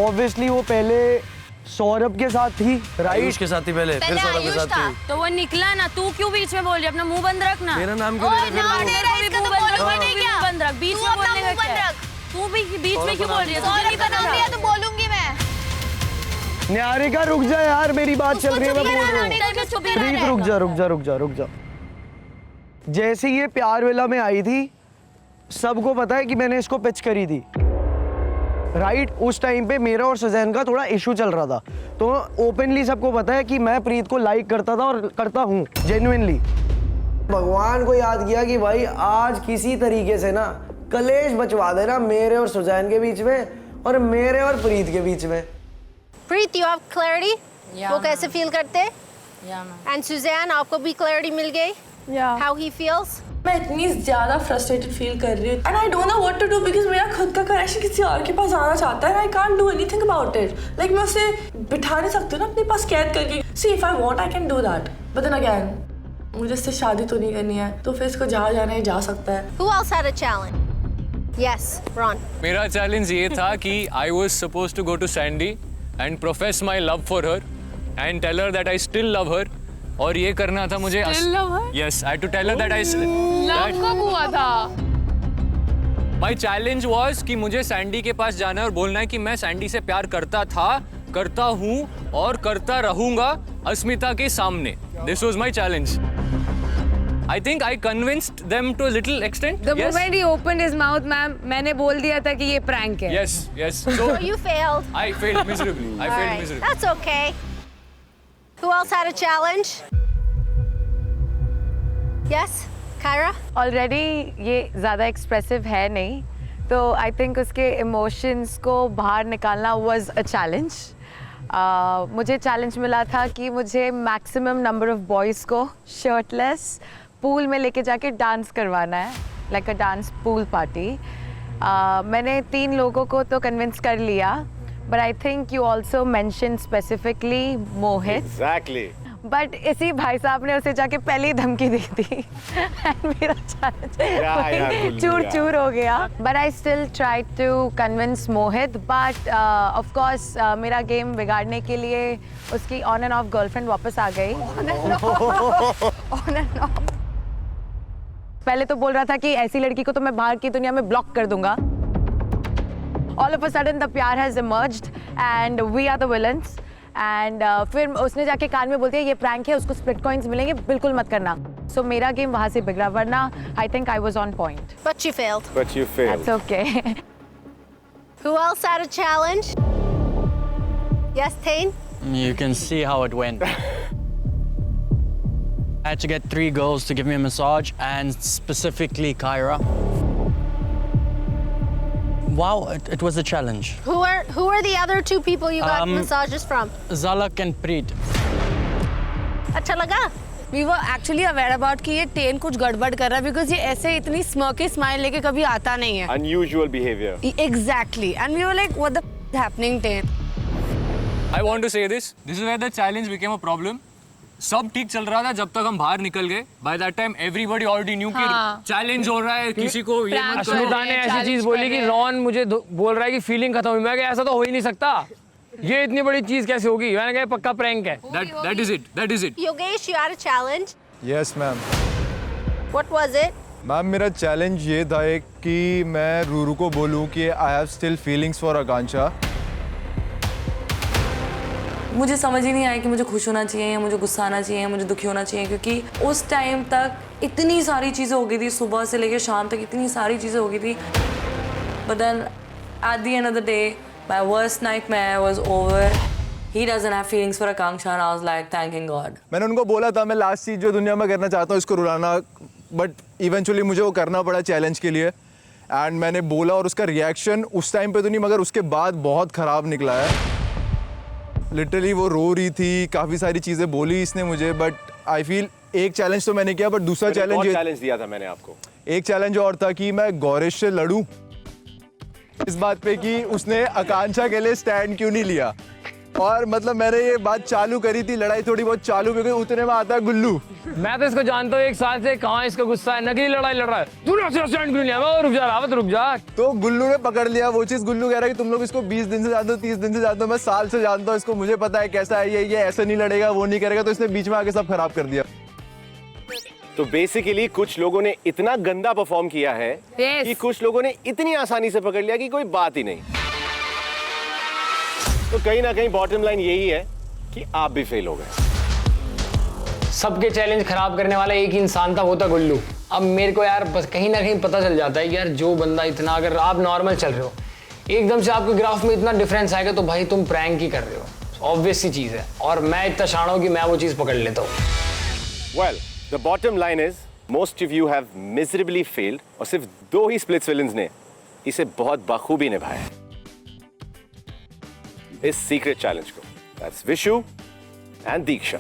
obviously वो पहले सौरभ के साथ थी, राइट? के साथ थी पहले फिर सौरभ के साथ थी. तो वो निकला ना, तू क्यों बीच में बोल रही है? अपना मुंह बंद रखना. मेरा नाम क्यों ले रहे मुंह बंद रख. बीच में बोलने का क्या? तू भी बीच में क्यों बोल रही है? सॉरी बनाऊंगी या तो बोलूंगी मैं. निहारिका रुक जा यार, मेरी बात चल रही है, मैं बोल रहा हूँ। प्रीत रुक जा। जैसे ये प्यार वेला में आई थी, सबको पता है कि मैंने इसको पिच करी थी, राइट? उस टाइम पे मेरा और सुजैन का थोड़ा इशू चल रहा था, तो ओपनली सबको पता है कि मैं प्रीत को लाइक करता था और करता हूँ जेन्युइनली। भगवान को याद किया कि भाई आज किसी तरीके से ना कलेश बचवा देना मेरे और सुजैन के बीच में और मेरे और प्रीत के बीच में। प्रीत, यू हैव क्लैरिटी? वो कैसे फील करते हैं? एंड सुजैन, आपको भी क्लैरिटी मिल गई? How he feels? मैं इतनी ज़्यादा फ्रस्ट्रेटेड फील कर रही हूँ and I don't know what to do because मेरा खुद का कनेक्शन किसी और के पास जाना चाहता है and I can't do anything about it. Like मैं उसे बिठा नहीं सकती ना अपने पास कैद करके। See if I want I can do that, but then again मुझे इससे शादी तो नहीं करनी है, तो फिर इसको जहाँ जाना है जा सकता है। Who else had a challenge? Yes, Ron. मेरा चैलेंज ये था कि I was supposed to go to Sandy and profess my love for her and tell her that I still love her. और ये करना था मुझे। Still love her? Yes, I had to tell her that I. Love कब हुआ था? My challenge was कि मुझे सैंडी के पास जाना है और बोलना है कि मैं सैंडी से प्यार करता था, करता हूँ और करता रहूँगा अस्मिता के सामने। This was my challenge. I think I convinced them to a little extent. The yes. moment he opened his mouth, ma'am, मैंने बोल दिया था कि ये prank है. Yes, yes. So you failed. I failed miserably. I failed Alright, miserably. that's okay. Who else had a challenge? Yes, Kyra? Already ये ज़्यादा expressive है नहीं, तो I think उसके इमोशंस को बाहर निकालना was a challenge. मुझे चैलेंज मिला था कि मुझे मैक्सिमम नंबर ऑफ बॉयज़ को शर्टलेस पूल में लेके जाके डांस करवाना है, लाइक अ डांस पूल पार्टी। मैंने 3 लोगों को तो कन्विंस कर लिया, but I think you also mention specifically Mohit. Exactly. But इसी भाई साहब ने उसे जाके पहले ही धमकी दी थी एंड मेरा चैलेंज चूर चूर हो गया। But I still try to convince Mohit, but of course मेरा गेम बिगाड़ने के लिए उसकी ऑन एंड ऑफ गर्लफ्रेंड वापस आ गई। ऑन एंड ऑफ पहले तो बोल रहा था कि ऐसी लड़की को तो मैं बाहर की दुनिया में ब्लॉक कर दूंगा। All of a sudden the pyaar has emerged and we are the villains. And फिर उसने जाके कान में बोलती है ये प्रैंक है, उसको स्प्लिट कॉइंस मिलेंगे, बिल्कुल मत करना। सो मेरा गेम वहाँ से बिगड़ा, वरना आई think I was on point. But you failed. But you failed. That's okay. Who else had a challenge? Yes, Thane? You can see how it went. I had to get 3 girls to give me a massage, and specifically Kyra. Wow, it was a challenge. Who are the other 2 people you got massages from? Zalak and Preet. अच्छा लगा? We were actually aware about कि ये ten कुछ गड़बड़ कर रहा है, because ये ऐसे इतनी smirky smile लेके कभी आता नहीं है। Unusual behavior. Exactly, and we were like, what the f is happening, Tain? I want to say this. This is where the challenge became a problem. सब ठीक चल रहा था जब तक हम बाहर निकल गए। By that time everybody already knew कि चैलेंज हो रहा है, किसी को ये मत करो। अस्मिता ने ऐसी चीज बोली कि रॉन मुझे बोल रहा है कि फीलिंग खत्म हुई। मैं कहा ऐसा तो हो ही नहीं सकता, ये इतनी बड़ी चीज कैसे होगी? मैंने कहा पक्का प्रैंक है। That is it. That is it. Yogesh, you had a challenge. Yes ma'am. What was it? Ma'am मेरा चैलेंज ये था एक कि मैं रूरू को बोलूँ कि I have still feelings for Akanksha. मुझे समझ ही नहीं आया कि मुझे खुश होना चाहिए या मुझे गुस्सा आना चाहिए या मुझे दुखी होना चाहिए, क्योंकि उस टाइम तक इतनी सारी चीज़ें हो गई थी, सुबह से लेकर शाम तक इतनी सारी चीज़ें हो गई थी। But then at the end of the day my worst nightmare was over. He doesn't have feelings for Akanksha and I was like thanking God. मैंने उनको बोला था मैं लास्ट चीज़ जो दुनिया में करना चाहता हूँ इसको रुलाना, बट इवेंचुअली मुझे वो करना पड़ा चैलेंज के लिए। एंड मैंने बोला और उसका रिएक्शन उस टाइम पे तो नहीं मगर उसके बाद बहुत ख़राब निकला है। लिटरली वो रो रही थी, काफ़ी सारी चीज़ें बोली इसने मुझे, बट आई फील एक चैलेंज तो मैंने किया, बट दूसरा चैलेंज दिया था मैंने आपको। एक चैलेंज और था कि मैं गौरेश से लड़ूं इस बात पे कि उसने आकांक्षा के लिए स्टैंड क्यों नहीं लिया। और मतलब मैंने ये बात चालू करी थी, लड़ाई थोड़ी बहुत चालू क्योंकि उतने में आता है गुल्लू। मैं तो इसको जानता हूँ 1 साल से, कहाँ इसका गुस्सा है, नकली लड़ाई लड़ रहा है। तूने स्टैंड क्यों लिया? मैं रुक जा रावत, रुक जा। तो गुल्लू ने पकड़ लिया वो चीज़। गुल्लू कह रहा है कि तुम लोग इसको 20 दिन से जानते हो, 30 दिन से जानते हो, मैं साल से जानता हूँ इसको, मुझे पता है कैसा है ये ऐसे नहीं लड़ेगा, वो नहीं करेगा। तो इसने बीच में आके सब खराब कर दिया। तो बेसिकली कुछ लोगों ने इतना गंदा परफॉर्म किया है कि कुछ लोगों ने इतनी आसानी से पकड़ लिया कि कोई बात ही नहीं। तो कहीं ना कहीं बॉटम लाइन यही है कि आप भी फेल हो गए। सबके चैलेंज खराब करने वाला एक ही इंसान था, वो था गुल्लू। अब मेरे को यार बस कहीं ना कहीं पता चल जाता है कि यार जो बंदा इतना, अगर आप नॉर्मल चल रहे हो एकदम से आपके ग्राफ में इतना डिफरेंस आएगा तो भाई तुम प्रैंक ही कर रहे हो, ऑब्वियस सी चीज है। और मैं इतना शान हूं कि मैं वो चीज पकड़ लेता हूँ। Well, the bottom line is most of you have miserably failed और सिर्फ 2 ही स्प्लिट्स विलेंस ने इसे बहुत बखूबी निभाया है, इस सीक्रेट चैलेंज को। दैट्स विशु एंड दीक्षा।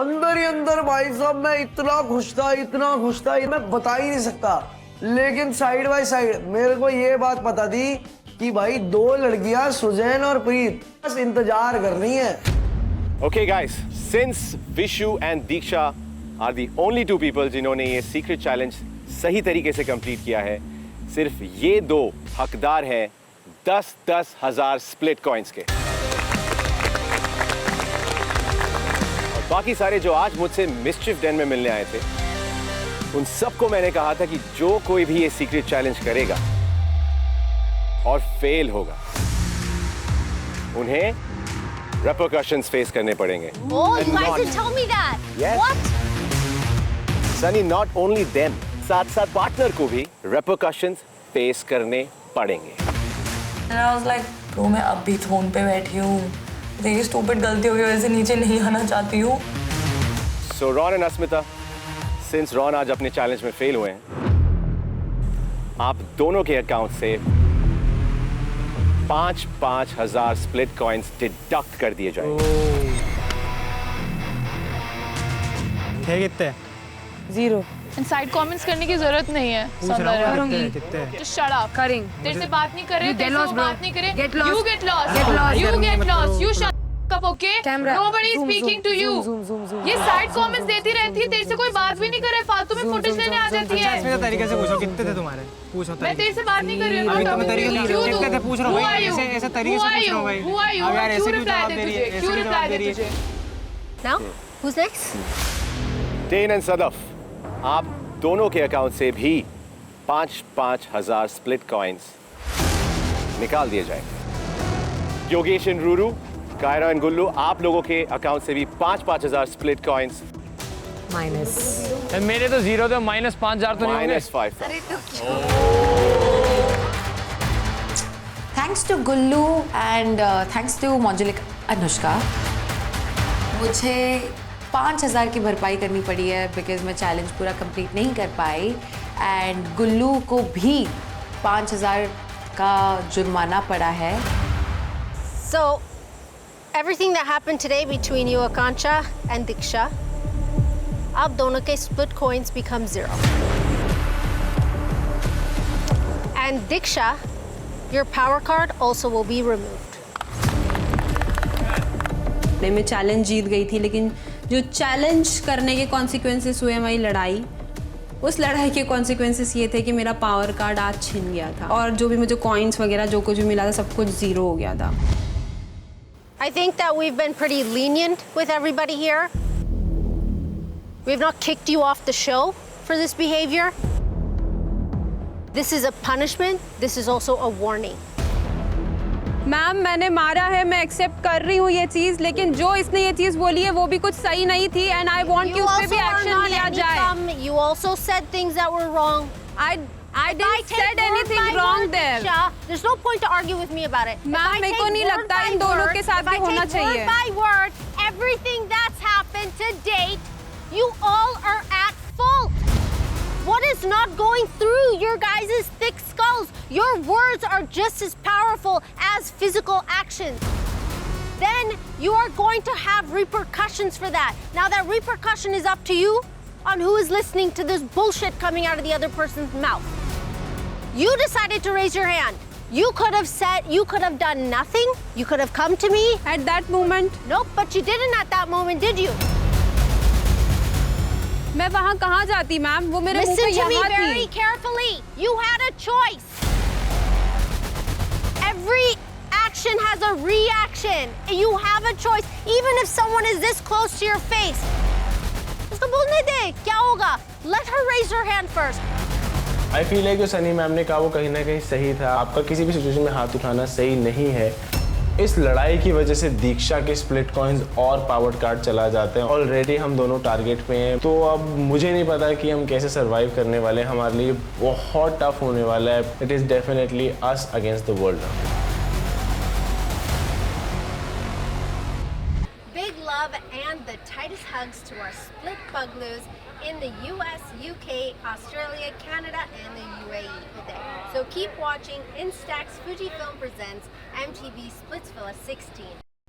अंदर ही अंदर भाई साहब मैं इतना खुश था, मैं बता ही नहीं सकता। लेकिन साइड बाय साइड मेरे को ये बात पता थी कि भाई 2 लड़कियां सुजैन और प्रीत बस इंतजार कर रही हैं। Okay guys, since Vishu and Diksha are the only 2 people जिन्होंने ये सीक्रेट चैलेंज सही तरीके से कंप्लीट किया है, सिर्फ ये 2 हकदार हैं 10-10 हजार स्प्लिट कॉइंस के। और बाकी सारे जो आज मुझसे मिस्चिफ डेन में मिलने आए थे, उन सबको मैंने कहा था कि जो कोई भी ये सीक्रेट चैलेंज करेगा और फेल होगा, उन्हें repercussions फेस करने पड़ेंगे। Oh, you guys didn't tell me that. Yes. What? Sunny, not only them, साथ-साथ पार्टनर को भी repercussions फेस करने पड़ेंगे। And I was like, bro, मैं अब भी थ्रोन पे बैठी हूँ, देखिए स्टूपिड गलतियों की वजह से नीचे नहीं आना चाहती हूँ। So Ron and Asmita, since Ron आज अपने चैलेंज में फेल हुए हैं, आप दोनों के अकाउंट से 5-5 हजार स्प्लिट कॉइंस डिडक्ट कर दिए जाएंगे। कितने? 0। इनसाइड कमेंट्स करने की जरूरत नहीं है। कितने? Shut up. करेंगे। तेरे से बात नहीं कर रहे, तेरे से बात नहीं करे। Get lost. You get lost. Get lost. You get lost. You shut up, okay? Camera. Nobody is Zoom, speaking zoom, to you. zoom. ये साइड कमेंट्स देती रहती है, तेरे से कोई बात भी नहीं करे, फालतू में फुटेज लेने आ जाती है। इसमें तरीके से पूछो, कितने थे तुम्हारे? पूछो मैं तेरे से बात नहीं कर रही हूँ। अभी तो मैं तरीके से कितने थे पूछ रहा हूँ भाई, ऐसे तरीके से पूछ रहा हूँ भाई। Who are you? अब यार ऐसे क्यों क्यों रिप्लाई जवाब दे दे रही तुझे? है? क्यों रिप्लाई दे तुझे? Now, who's next? Ten and Sadaf, आप दोनों के अकाउंट से भी 5-5 हजार स्प्लिट कॉइंस निकाल दिए जाएंगे। योगेश एंड रूरू, कायरा एंड गुल्लू, आप लोगों के अकाउंट से भी 5-5 हजार स्प्लिट कॉइंस माइनस। मेरे तो 0 थे, -5,000 तो नहीं होंगे। -5। Thanks to Gullu and thanks to Monjulika Anushka, मुझे 5,000 की भरपाई करनी पड़ी है बिकॉज मैं चैलेंज पूरा कंप्लीट नहीं कर पाई, एंड गुल्लू को भी 5,000 का जुर्माना पड़ा है। So, everything that happened today between you, Akanksha, and Diksha, अब दोनों के split coins become 0. And Diksha, your power card also will be removed. मैं चैलेंज जीत गई थी, लेकिन जो चैलेंज करने के कॉन्सिक्वेंसेस हुए हमारी लड़ाई, उस लड़ाई के कॉन्सिक्वेंसेस ये थे कि मेरा पावर कार्ड आज छिन गया था और जो भी मुझे कॉइन्स वगैरह जो कुछ भी मिला था सब कुछ 0 हो गया था। I think that we've been pretty lenient with everybody here. We've not kicked you off the show for this behavior. This is a punishment. This is also a warning. Ma'am मैंने मारा है, मैं एक्सेप्ट कर रही हूँ ये चीज, लेकिन जो इसने ये चीज बोली है वो भी कुछ सही नहीं थी, एंड आई वांट कि उस पे भी एक्शन लिया जाए। You also said things that were wrong. I didn't said anything wrong there. There's no point to argue with me about it. Ma'am मेरे को नहीं लगता इन दोनों के साथ भी होना चाहिए। Word by word, everything that's happened to date, you all are at fault. What is not going through your guys' thick skulls? Your words are just as powerful as physical actions. Then you are going to have repercussions for that. Now that repercussion is up to you on who is listening to this bullshit coming out of the other person's mouth. You decided to raise your hand. You could have said, you could have done nothing. You could have come to me. At that moment? Nope, but you didn't at that moment, did you? मैं वहाँ कहाँ जाती ma'am, वो मेरे मुंह पे Listen to me यहाँ very थी। carefully. You had a choice. Every action has a reaction. You have a choice. Even if someone is this close to your face. उसको बोलने दे, क्या होगा? Let her raise her hand first. I feel है कि Sunny ma'am ने कहा वो कहीं ना कहीं सही था। आपका किसी भी सिचुएशन में हाथ उठाना सही नहीं है। इस लड़ाई की वजह से दीक्षा के स्प्लिट कॉइन्स और पावर्ड कार्ड चला जाते हैं। ऑलरेडी हम दोनों टारगेट पे हैं, तो अब मुझे नहीं पता कि हम कैसे सरवाइव करने वाले हैं। हमारे लिए बहुत टफ होने वाला है। It is definitely us against the world now. Big love and the tightest hugs to our split Pugloos in the US, UK, Australia, Canada, and the UAE today. So keep watching Instax Fujifilm presents MTV Splitsvilla 16.